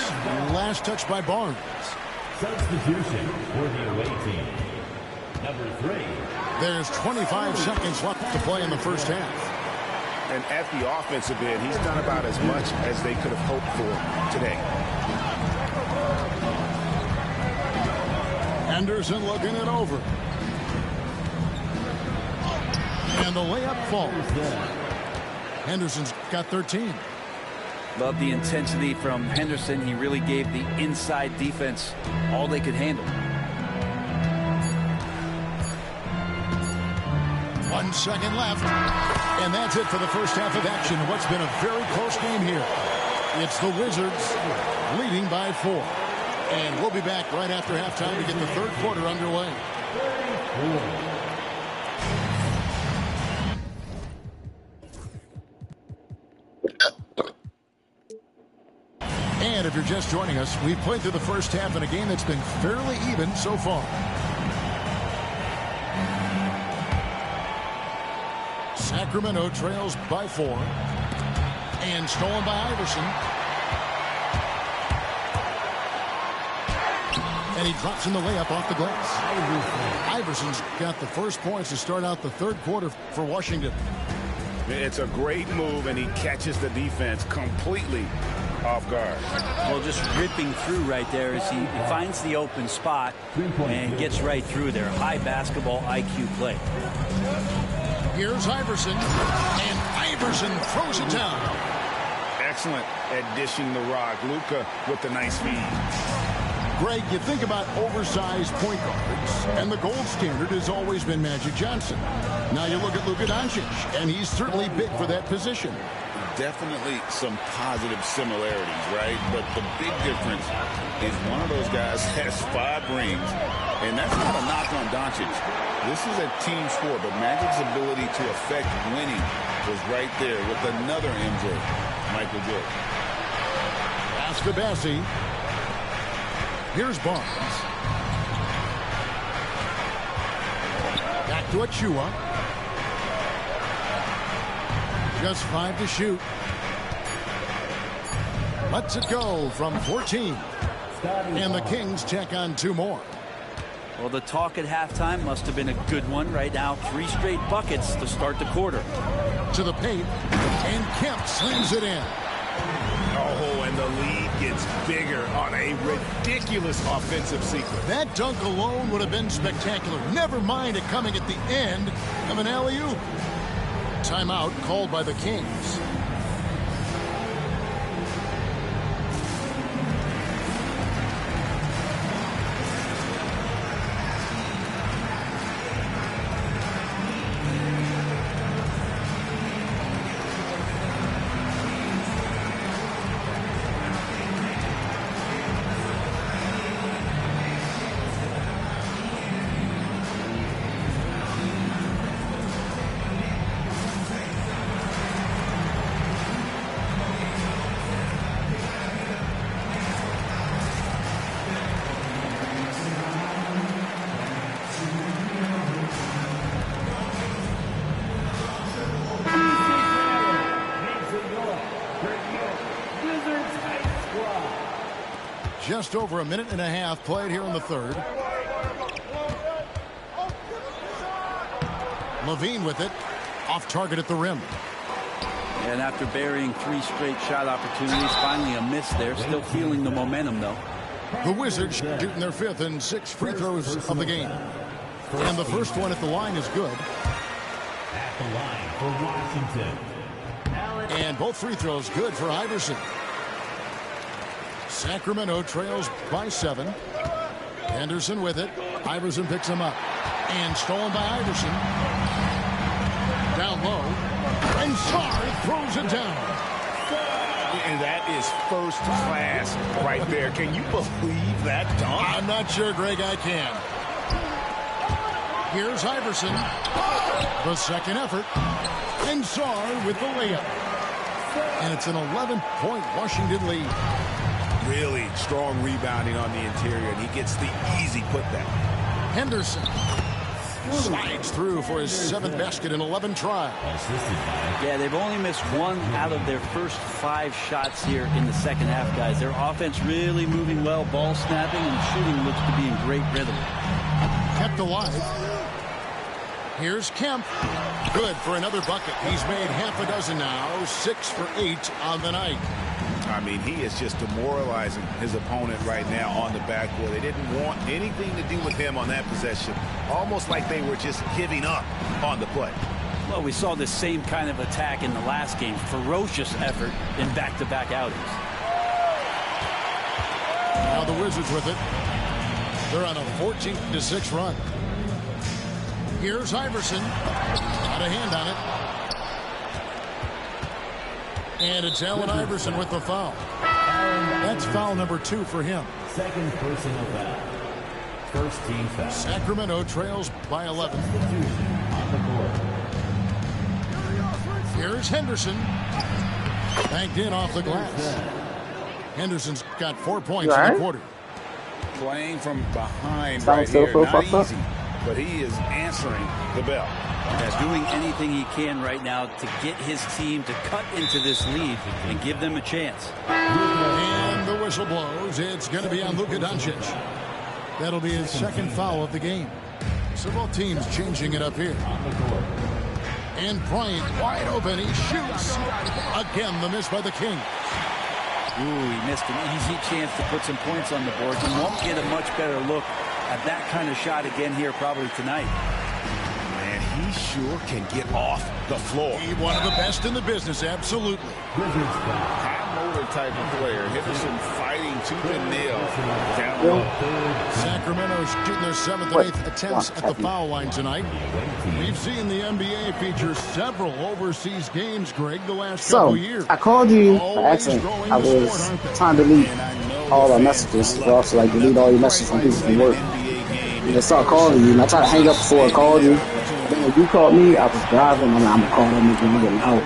Last touch by Barnes. Substitution for the away team. Number 3. There's 25 seconds left to play in the first half. And at the offensive end, he's done about as much as they could have hoped for today. Henderson looking it over. And the layup falls. Henderson's got 13. Love the intensity from Henderson. He really gave the inside defense all they could handle. 1 second left. And that's it for the first half of action. What's been a very close game here. It's the Wizards leading by 4. And we'll be back right after halftime to get the third quarter underway. And if you're just joining us, we've played through the first half in a game that's been fairly even so far. Sacramento trails by 4. And stolen by Iverson. And he drops in the layup off the glass. Iverson's got the first points to start out the third quarter for Washington. It's a great move, and he catches the defense completely off guard. Well, just ripping through right there as he finds the open spot and gets right through there. High basketball IQ play. Here's Iverson, and Iverson throws it down. Excellent at dishing the rock. Luka with the nice feed. Greg, you think about oversized point guards, and the gold standard has always been Magic Johnson. Now you look at Luka Doncic, and he's certainly big for that position. Definitely some positive similarities, right? But the big difference is one of those guys has 5 rings, and that's not a knock on Doncic. This is a team sport, but Magic's ability to affect winning was right there with another MJ, Michael Jordan. Pass to Bassie. Here's Barnes. Back to Achua. Just 5 to shoot. Lets it go from 14. And the Kings tack on 2 more. Well, the talk at halftime must have been a good one. Right now, 3 straight buckets to start the quarter. To the paint, and Kemp slings it in. Oh, and the lead gets bigger on a ridiculous offensive sequence. That dunk alone would have been spectacular. Never mind it coming at the end of an alley-oop. Timeout called by the Kings. Just over a minute and a half played here in the third. Levine with it. Off target at the rim. And after burying 3 straight shot opportunities, finally a miss there. Still feeling the momentum, though. The Wizards shooting their 5th and 6th free throws of the game. And the first one at the line is good. At the line for Washington. And both free throws good for Iverson. Sacramento trails by 7. Henderson with it. Iverson picks him up. And stolen by Iverson. Down low. And Sarr throws it down. And that is first class right there. Can you believe that dunk? I'm not sure, Greg, I can. Here's Iverson. The second effort. And Sarr with the layup. And it's an 11-point Washington lead. Really strong rebounding on the interior, and he gets the easy putback. Henderson slides through for his 7th basket in 11 tries. Yeah, they've only missed 1 out of their first 5 shots here in the second half, guys. Their offense really moving well, ball snapping, and shooting looks to be in great rhythm. Kept alive. Here's Kemp. Good for another bucket. He's made half a dozen now, 6 for 8 on the night. I mean, he is just demoralizing his opponent right now on the backcourt. They didn't want anything to do with him on that possession. Almost like they were just giving up on the play. Well, we saw this same kind of attack in the last game. Ferocious effort in back-to-back outings. Now the Wizards with it. They're on a 14-6 run. Here's Iverson. Got a hand on it. And it's Allen Iverson with the foul. That's foul number 2 for him. Second personal foul. First team foul. Sacramento trails by 11. On the board. Here's Henderson. Banked in off the glass. Henderson's got 4 points in the quarter. Playing from behind right here. Not easy, but he is answering the bell. He's doing anything he can right now to get his team to cut into this lead and give them a chance. And the whistle blows. It's going to be on Luka Doncic. That'll be his 2nd foul of the game. So both teams changing it up here. And Bryant wide open. He shoots. Again, the miss by the Kings. Ooh, he missed an easy chance to put some points on the board. He won't get a much better look at that kind of shot again here probably tonight. Man, he sure can get off the floor. He's one of the best in the business, absolutely. High motor type of player. Henderson fighting tooth and nail down low. Sacramento shooting their 7th and 8th attempts at the foul line tonight. We've seen the NBA feature several overseas games, Greg, the last couple years. I called you by accident. I was trying to delete all our messages. So also, like, delete all your messages from people from work. And they start calling you, and I tried to hang up before I called you. Then when you called me, I was driving. I'm going to call them again and get them out.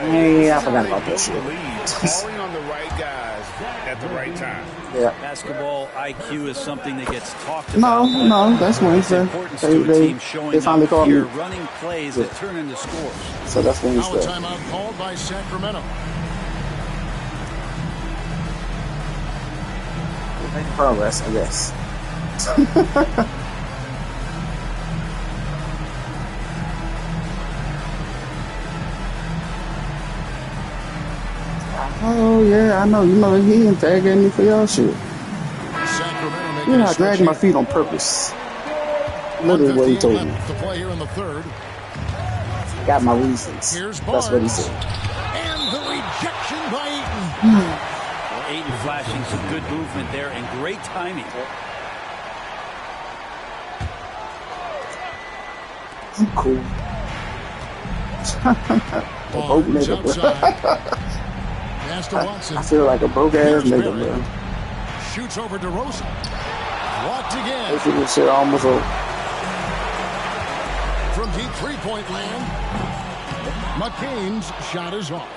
Hey, I forgot about that shit. Calling on the right guys at the right time. Yeah. Basketball IQ is something that gets talked about. No, that's Wednesday. They finally called me. Running plays that turn into scores. So that's Wednesday. Now a timeout called by Sacramento. Making progress, I guess. Oh yeah, I know. You know he interrogated me for y'all shit. You know I dragged my feet on purpose. Literally what he told me. To play here in the third. Got my reasons. That's what he said. And the rejection by Ayton. Well, Ayton flashing some good movement there and great timing. I'm cool. Broke nigga, bro. I feel like a broke ass nigga, bro. Shoots over DeRozan. Blocked again. This shit almost over. From deep three-point land, McCain's shot is off.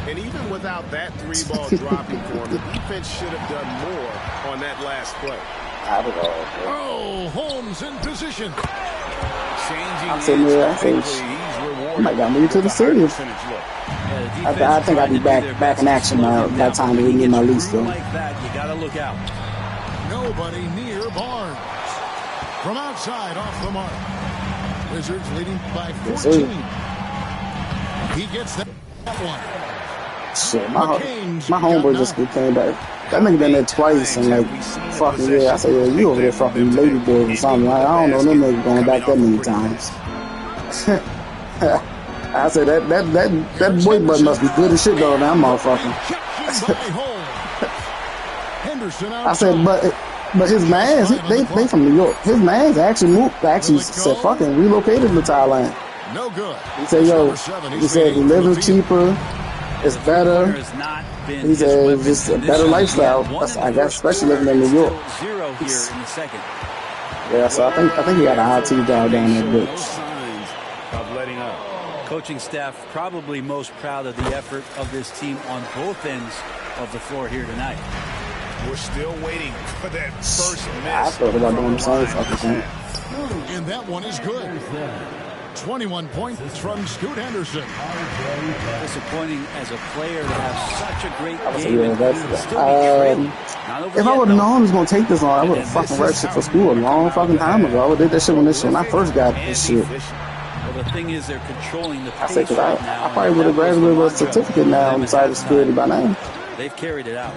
And even without that three ball dropping for him, the defense should have done more on that last play. Oh, Holmes in position. I'm sitting here. I might got moved to the stadium. I think I'll be back in action by that time to get my lease though. Like that, you gotta look out. Nobody near Barnes. From outside, off the mark. Wizards leading by 14. He gets that one. Shit, my homeboy just came back. That nigga been there twice and like fucking yeah. I said, yeah, you over there fucking lady boy or something. Like, I don't know them niggas going back that many times. I said that boy butt must be good as shit though, that motherfucker. I said, but his mans, they from New York. His mans actually said fucking relocated to Thailand. No good. He said, yo, he said he living cheaper, it's better. He said it's just a better lifestyle. I guess, especially living in New York. Zero here in the second. Yeah, so I think he got an IT job down there, bitch. Of letting up. Coaching staff probably most proud of the effort of this team on both ends of the floor here tonight. We're still waiting for that first miss. I thought about doing the same fucking thing. And that one is good. 21 points from Scoot Henderson. Disappointing as a player to have such a great I game. If I would have known he was going to take this long, I would have fucking registered for school a long fucking time ago. I would have did that shit when I first got this shit. Well, the thing is, they're controlling the pace I said, right now. I probably would have graduated with a certificate now in cybersecurity by now. They've carried it out.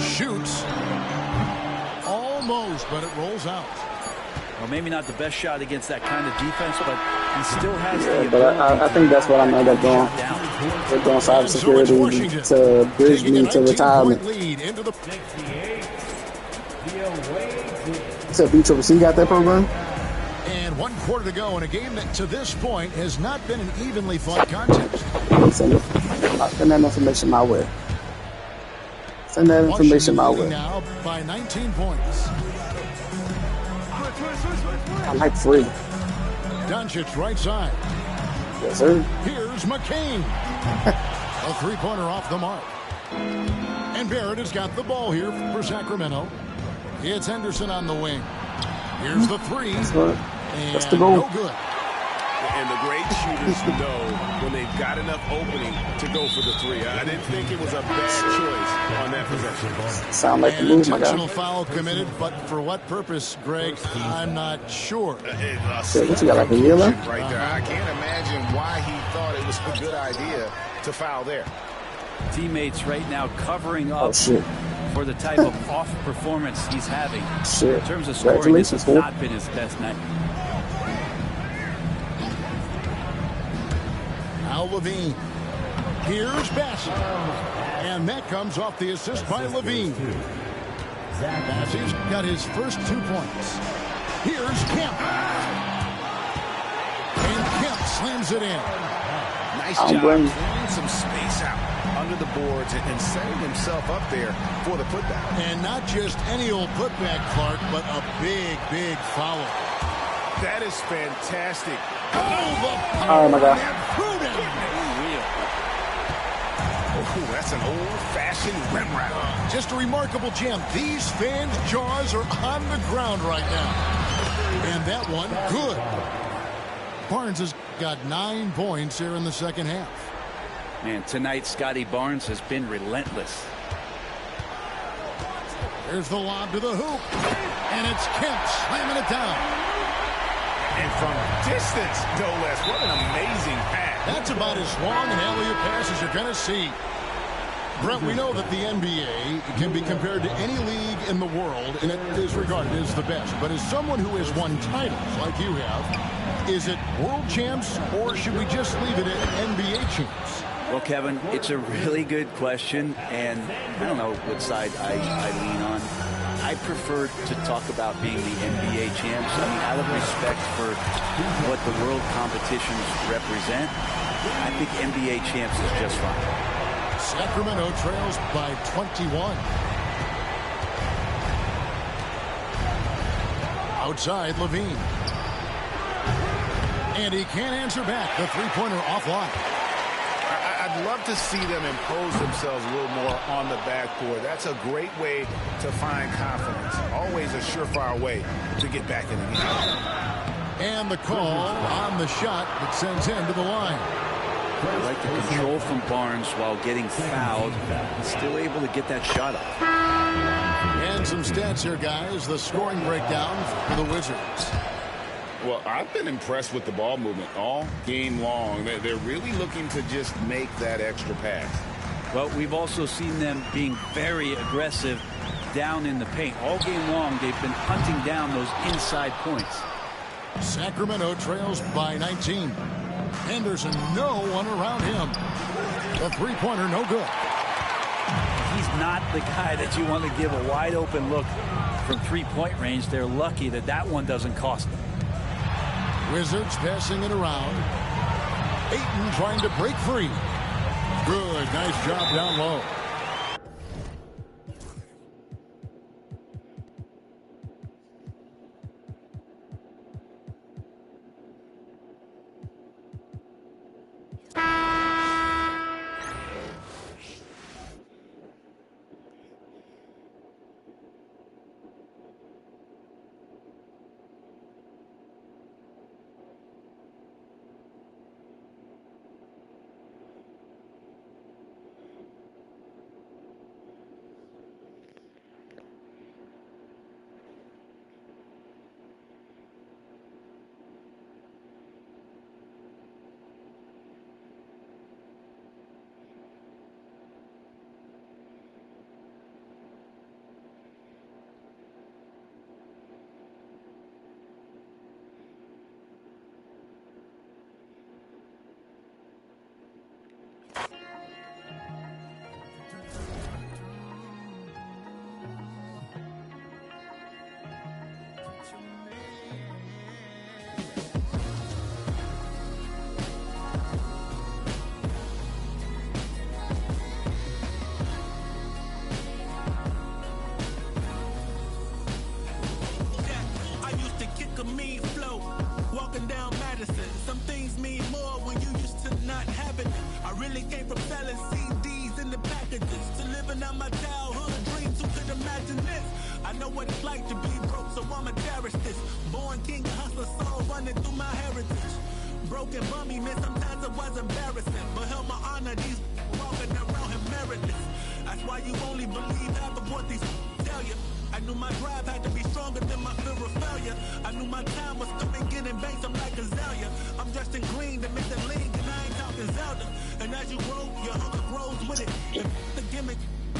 Shoots. Almost, but it rolls out. Well, maybe not the best shot against that kind of defense, but he still has the ability. But I think that's what I'm going to end up doing. They're doing cybersecurity to bridge me to retirement. So BCCC got that program? And 1 quarter to go in a game that to this point has not been an evenly fought contest. Send that information my way. Send that information my way. Now by 19 points. I like 3. Doncic right side. Yes, sir. Here's McCain. A three-pointer off the mark. And Barrett has got the ball here for Sacramento. It's Henderson on the wing. Here's the three. That's the goal. No good. And the great shooters know when they've got enough opening to go for the three. I didn't think it was a bad choice on that possession. Sound like the An move, my guy. intentional foul committed, but for what purpose, Greg? I'm not sure. What you got, like a year left? Right there. I can't imagine why he thought it was a good idea to foul there. Teammates right now covering up for the type of off performance he's having. Shit. In terms of scoring, this has not been his best night. Now Levine. Here's Bassett. And that comes off the assist by Levine. Bassett's got his first 2 points. Here's Kemp. And Kemp slams it in. Nice job clearing some space out under the boards and setting himself up there for the putback. And not just any old putback, Clark, but a big, big foul. That is fantastic. Oh, the Oh, my God. Oh, that's an old-fashioned rim wrap. Just a remarkable jam. These fans' jaws are on the ground right now. And that one, good. Barnes has got 9 points here in the second half. Man, tonight Scotty Barnes has been relentless. Here's the lob to the hoop. And it's Kemp slamming it down. And from distance, no less. What an amazing pass. That's about as long an alley-oop pass as you're going to see. Brent, we know that the NBA can be compared to any league in the world, and it is regarded as the best. But as someone who has won titles like you have, is it world champs, or should we just leave it at NBA champs? Well, Kevin, it's a really good question, and I don't know what side I lean on. I prefer to talk about being the NBA champs. I mean, out of respect for what the world competitions represent, I think NBA champs is just fine. Sacramento trails by 21. Outside, Levine. And he can't answer back. The three-pointer offline. I'd love to see them impose themselves a little more on the backboard. That's a great way to find confidence. Always a surefire way to get back in the game. And the call on the shot that sends him to the line. I like the control from Barnes while getting fouled. He's still able to get that shot up. And some stats here, guys. The scoring breakdown for the Wizards. Well, I've been impressed with the ball movement all game long. They're really looking to just make that extra pass. Well, we've also seen them being very aggressive down in the paint. All game long, they've been hunting down those inside points. Sacramento trails by 19. Henderson, no one around him. The three-pointer, no good. He's not the guy that you want to give a wide-open look from three-point range. They're lucky that that one doesn't cost them. Wizards passing it around. Ayton trying to break free. Good, nice job down low. broken bummy, man, sometimes it was embarrassing. But held my honor, these walking around him meritless. That's why you only believe half of what these tell you. I knew my drive had to be stronger than my fear of failure. I knew my time was coming, getting banks, I'm like Azalea. I'm dressed in green to make the league, and I ain't talking Zelda. And as you grow, your hunger grows with it. And the gimmick,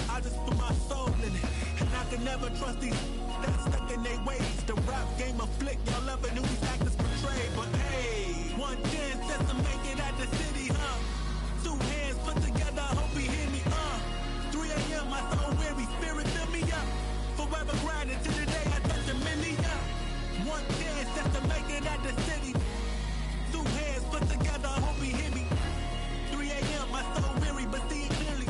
I just put my soul in it. And I can never trust these that's stuck in their ways. The rap game of flick, y'all love it, who these actors portray. But hey, one chance just to make it at the city, huh? Two hands put together, hope he hear me, 3 a.m., my soul weary, spirit fill me up. Forever grinding to the day I touch a million. One chance just to make it at the city. Two hands put together, hope he hear me. 3 a.m., my soul weary, but see it clearly.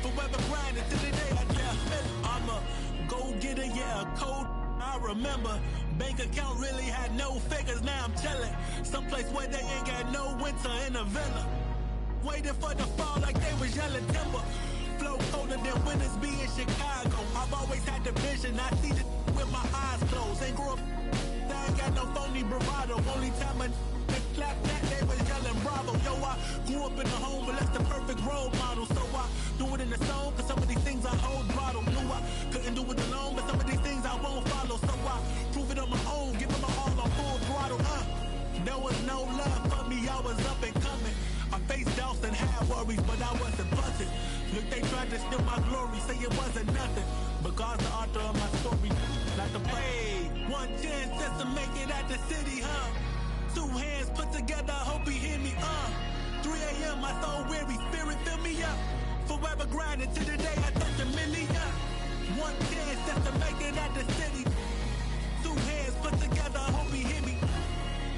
Forever grinding to the day I touch a million. I'm a go-getter, yeah, a cold. I remember bank account really had no figures, now I'm chilling. Someplace where they ain't got no winter in a villa. Waiting for the fall like they was yelling timber. Flow colder than winters be in Chicago. I've always had the vision, I see it with my eyes closed. Ain't grew up, I ain't got no phony bravado. Only time I clap that, they was yelling bravo. Yo, I grew up in a home, but that's the perfect role model. So I do it in the song, cause some of these things I hold bottle. Knew I couldn't do it alone, but some of these things I won't follow. So I prove it on my own, give it my all on full throttle. There was no love for me, I was up and coming. I faced doubts and had worries, but I wasn't busted. Look, they tried to steal my glory, say it wasn't nothing. But God's the author of my story, not the play. One chance just to make it at the city, huh? Two hands put together, hope he hear me, 3 a.m., my soul weary, spirit fill me up. Forever grinding to the day I touch a million. One chance just to make it at the city. Two hands put together, hope he hear me.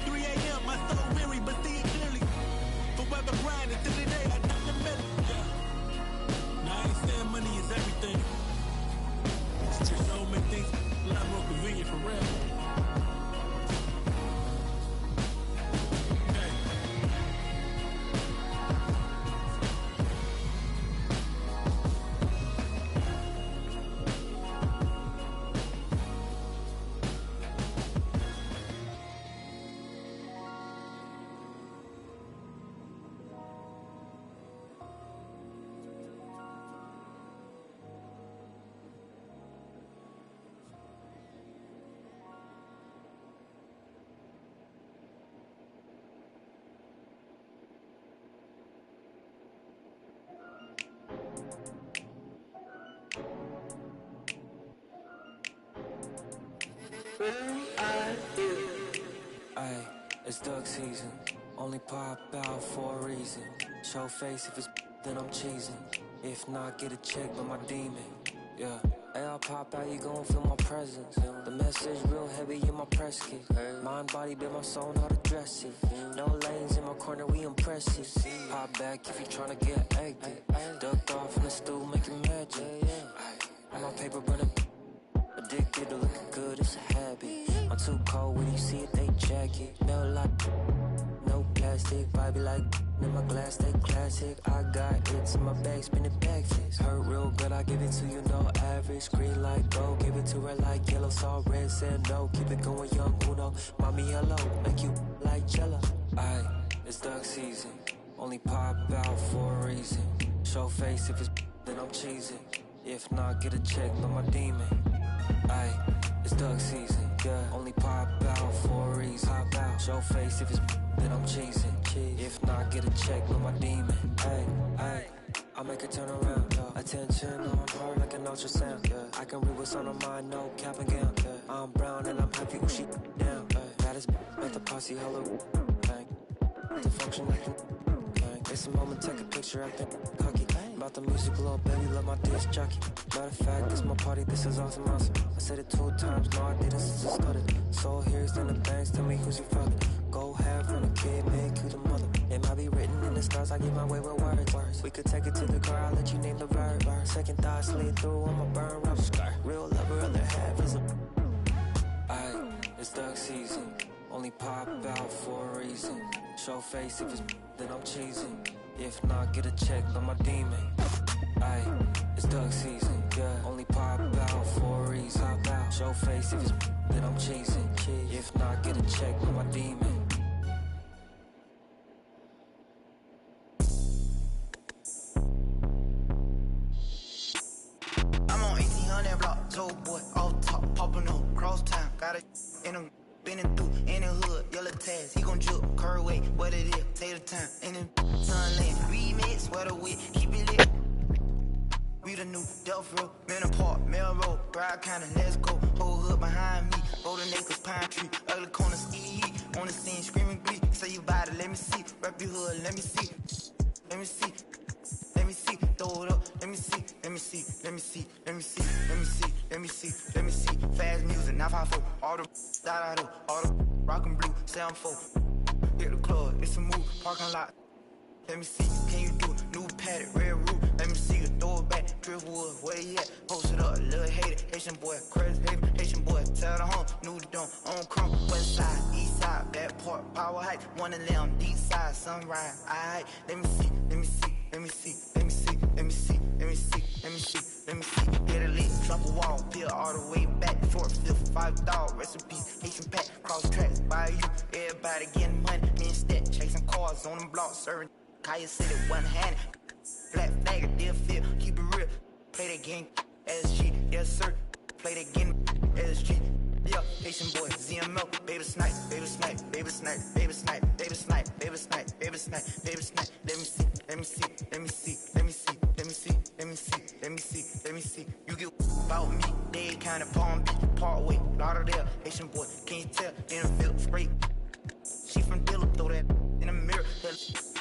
3 a.m., my soul weary, but see it clearly. Forever grinding to the day I touch a million. Now I ain't saying money is everything. It's just so many things a lot more convenient for real. Ay, it's duck season. Only pop out for a reason. Show face if it's then I'm cheesing. If not, get a check by my demon. Yeah. Hey, I'll pop out, you gon' feel my presence. The message real heavy in my press kit. Mind, body, build my soul, not to dress it. No lanes in my corner, we impressive. Pop back if you tryna get active. Ducked off in the stool, making magic. And my paper burning. Addicted to looking good, it's a habit. I'm too cold when you see it, they jacket. No like, no plastic. Vibe like in my glass, stay classic. I got it in my bag, spin it back fist. Hurt real good, I give it to you, no average. Green light, go, give it to her like yellow. Saw red, said no, keep it going young, Uno. Mommy, hello, make you like jello. Aye, it's duck season. Only pop out for a reason. Show face if it's then I'm cheesing. If not, get a check on my demon. Aye, it's duck season, yeah. Only pop out for a reason. Pop out, show face if it's then I'm cheesing. If not, get a check on my demon. Aye, I'll make her turn around. Attention on her like an ultrasound. I can read what's on her mind, no cap and gown. I'm brown and I'm happy when she down. Baddest make the posse hello. To function like a it's a moment, take a picture, acting cocky. About the music, little baby, love my disc jockey. Matter of fact, this my party, this is awesome. I said it 2 times, no I didn't, since I started. So here's then the bangs, tell me who's your father. Go half on a kid, make you the mother. It might be written in the stars, I give my way with words. We could take it to the car, I'll let you name the verb. Second thought, slid through on my burn rubber. Real lover, other half is a Aye, it's duck season. Only pop out for a reason. Show face if it's then I'm cheesing. If not, get a check on my demon. Aye, it's duck season, yeah. Only pop out for a reason. Pop out, show face if it's then I'm cheesing. If not, get a check on my demon. that in them bending through in the hood, yellow tags, he gon' drip, curve way, what it is, take the time, in the sunland, remix, what a wit, keep it lit. We the new Delph Road, Manor Park, Melrose, Bride County, let's go. Whole hood behind me, Golden Acres, Pine Tree, ugly corner, Siiigh. On the scene, screaming glee. Say you bout it, let me see. Rep your hood, let me see. Let me see. Let me see. Throw it up, let me see. Let me see. Let me see. Let me see. Let me see. Let me see. Let me see. Fast music, 954. All the da-da-do, all the rockin' blue, 7-4. Hit the club, it's a move, parking lot. Let me see, can you do it? New paddock, red roof. Let me see you throw it back. Driftwood, where you at? Post it up, little hater. Haitian boy, crazy hater. Haitian boy, tell the home. New dome, on crumb. West side, east side, back part, power height. One of them, deep side, sunrise. Alright, let me see, let me see, let me see, let me see, let me see, let me see, let me see, let me see. Get a lick, drop a wall, peel all the way back. 4th, 5th, 5 dog, recipe. Haitian pack, cross tracks, by you. Everybody getting money. Me and Stat, chasing cars on them blocks, serving. Kaya City, one-handed. Flat flag, a deal feel, keep it real. Play that game, SG, yes sir. Play that game, SG. Yeah, Haitian boy, ZML, baby snipe, baby snipe, baby snipe, baby snipe, baby snipe, baby snipe, baby snipe, baby snipe. Let me see, let me see, let me see, let me see, let me see, let me see, let me see, let me see. You get about me, they kind of Palm Beach, Parkway, Lauderdale, Haitian boy, can you tell? In the field, straight. She from Dilla, throw that in the mirror,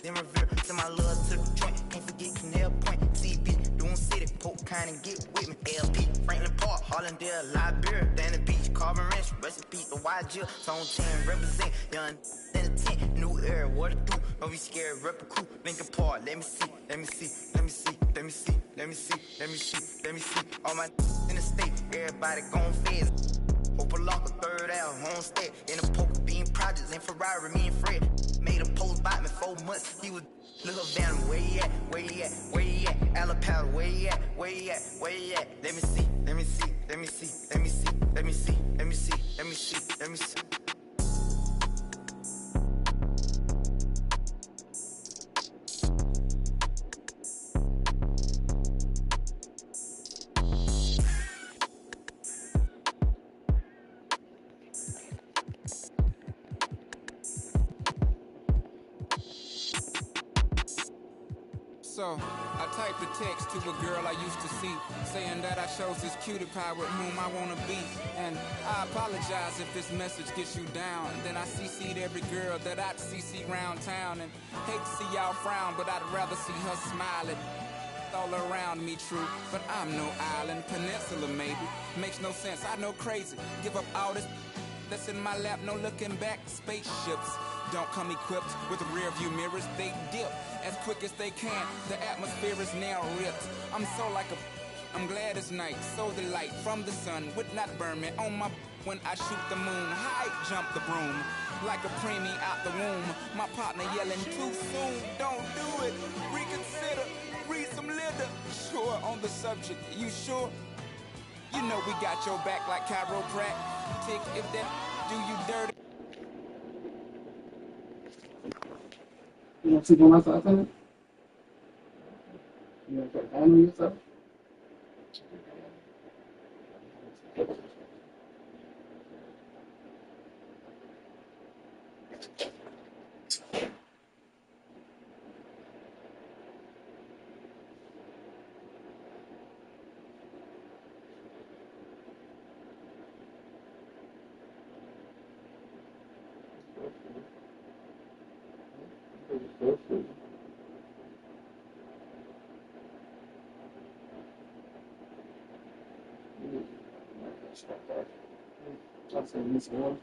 then revere. Send my love to the joint, can't forget Canal Point, CB, doing city, poke kind and get with me. LP, Franklin Park, Hollandale, Liberia, Danny Beach, Carvin Ranch, recipe, the YG, Zone 10, represent, young in the 10, new era, what to do, don't be scared, rep a crew, Lincoln Park, let me see, let me see, let me see, let me see, let me see, let me see, let me see, all my in the state, everybody gon' fizz. Opalaka, 3rd Ave, on state. In the poker bean projects, in Ferrari, me and Fred. Made a post by me 4 months. He was little van, where he at? Where he at? Where he at? Alapata, where he at? Where he at? Where he at? Let me see, let me see, let me see, let me see, let me see, let me see, let me see, let me see. So, I typed a text to a girl I used to see, saying that I chose this cutie pie with whom I wanna be. And I apologize if this message gets you down. Then I CC'd every girl that I'd CC round town. And hate to see y'all frown, but I'd rather see her smiling. All around me true, but I'm no island, peninsula maybe. Makes no sense, I know crazy. Give up all this that's in my lap, no looking back. Spaceships don't come equipped with rear view mirrors, they dip as quick as they can. The atmosphere is now ripped. I'm so like I'm glad it's night, so the light from the sun would not burn me on my when I shoot the moon. High jump the broom like a preemie out the womb. My partner yelling too soon, don't do it, reconsider, read some litter. Sure on the subject, you sure? You know we got your back like chiropractic. If that do you dirty. You want to sleep on my side, son? You want to put a hand on yourself? I'll say this one.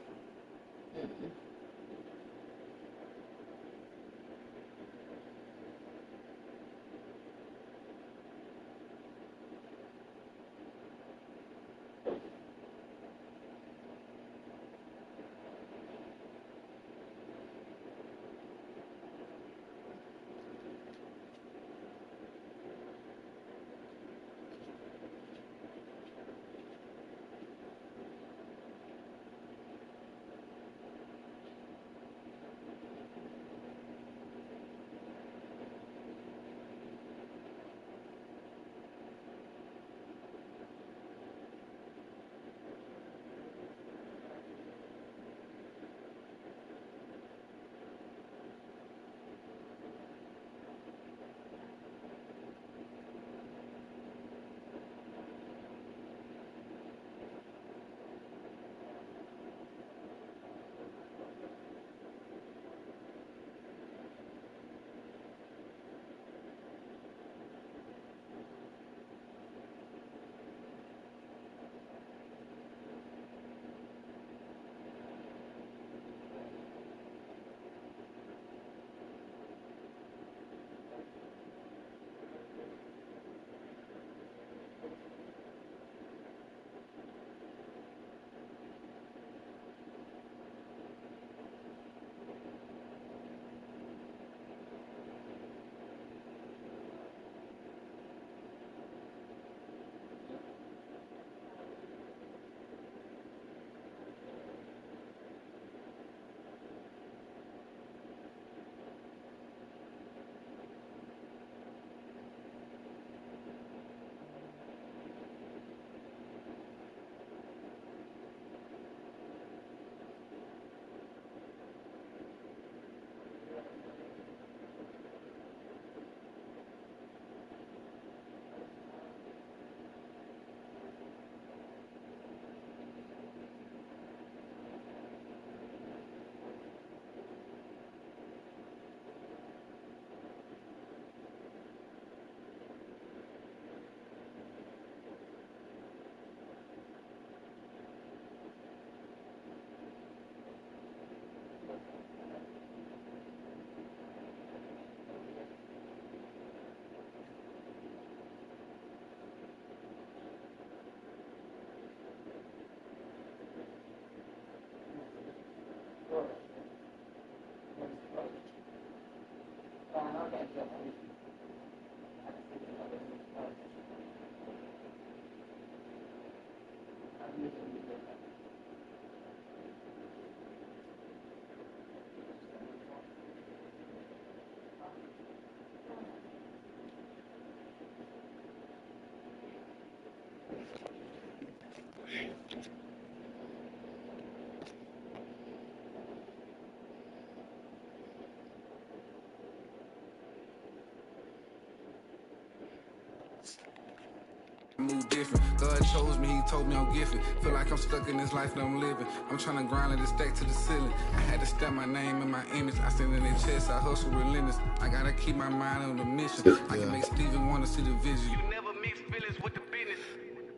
Move different. God chose me, he told me I'm gifted. Feel like I'm stuck in this life that I'm living. I'm trying to grind it and stack to the ceiling. I had to step my name and my image. I stand in their chest, I hustle relentless. I gotta keep my mind on the mission. I can make Steven wanna see the vision. You never mix feelings with the business.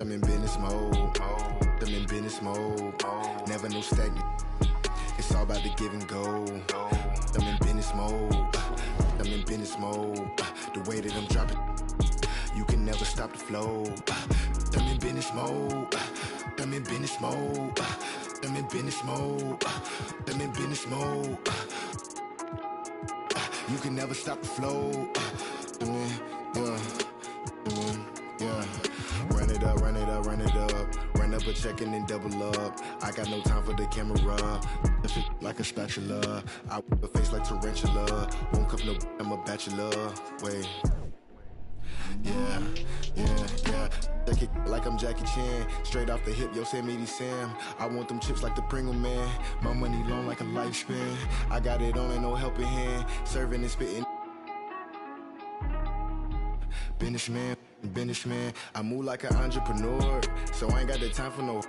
I'm in business mode. I'm in business mode. Never no stagnant. It's all about the give and go. I'm in business mode. I'm in business mode. The way that I'm dropping, you can never stop the flow. I'm in business mode. I'm in business mode. I'm in business mode. I'm in business mode. You can never stop the flow. Yeah. Run it up, run it up, run it up. Run up a check and then double up. I got no time for the camera. Like a spatula. I whip a face like tarantula. Won't cup no, I'm a bachelor. Wait. Yeah. Take it like I'm Jackie Chan. Straight off the hip, Yosemite Sam. I want them chips like the Pringle Man. My money long like a lifespan. I got it on and no helping hand. Serving and spitting. Businessman. I move like an entrepreneur. So I ain't got the time for no.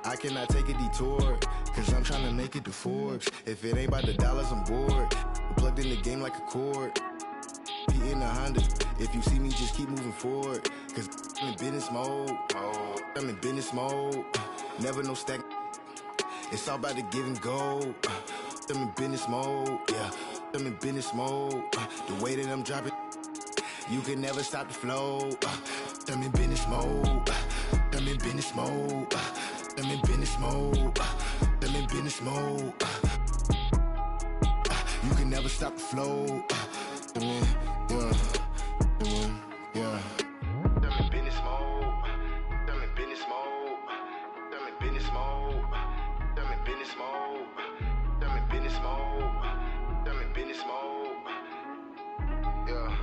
I cannot take a detour. Cause I'm trying to make it to Forbes. If it ain't about the dollars, I'm bored. Plugged in the game like a cord. In a Honda. If you see me, just keep moving forward. Cause I'm in business mode. I'm in business mode. Never no stack. It's all about the give and go. I'm in business mode. Yeah. I'm in business mode. The way that I'm dropping, you can never stop the flow. I'm in business mode. I'm in business mode. I'm in business mode. I'm in business mode. You can never stop the flow. Yeah. I'm in business mode. I'm in business mode. I'm in business mode. I'm in business mode. I'm in business mode. I'm in business mode. Yeah.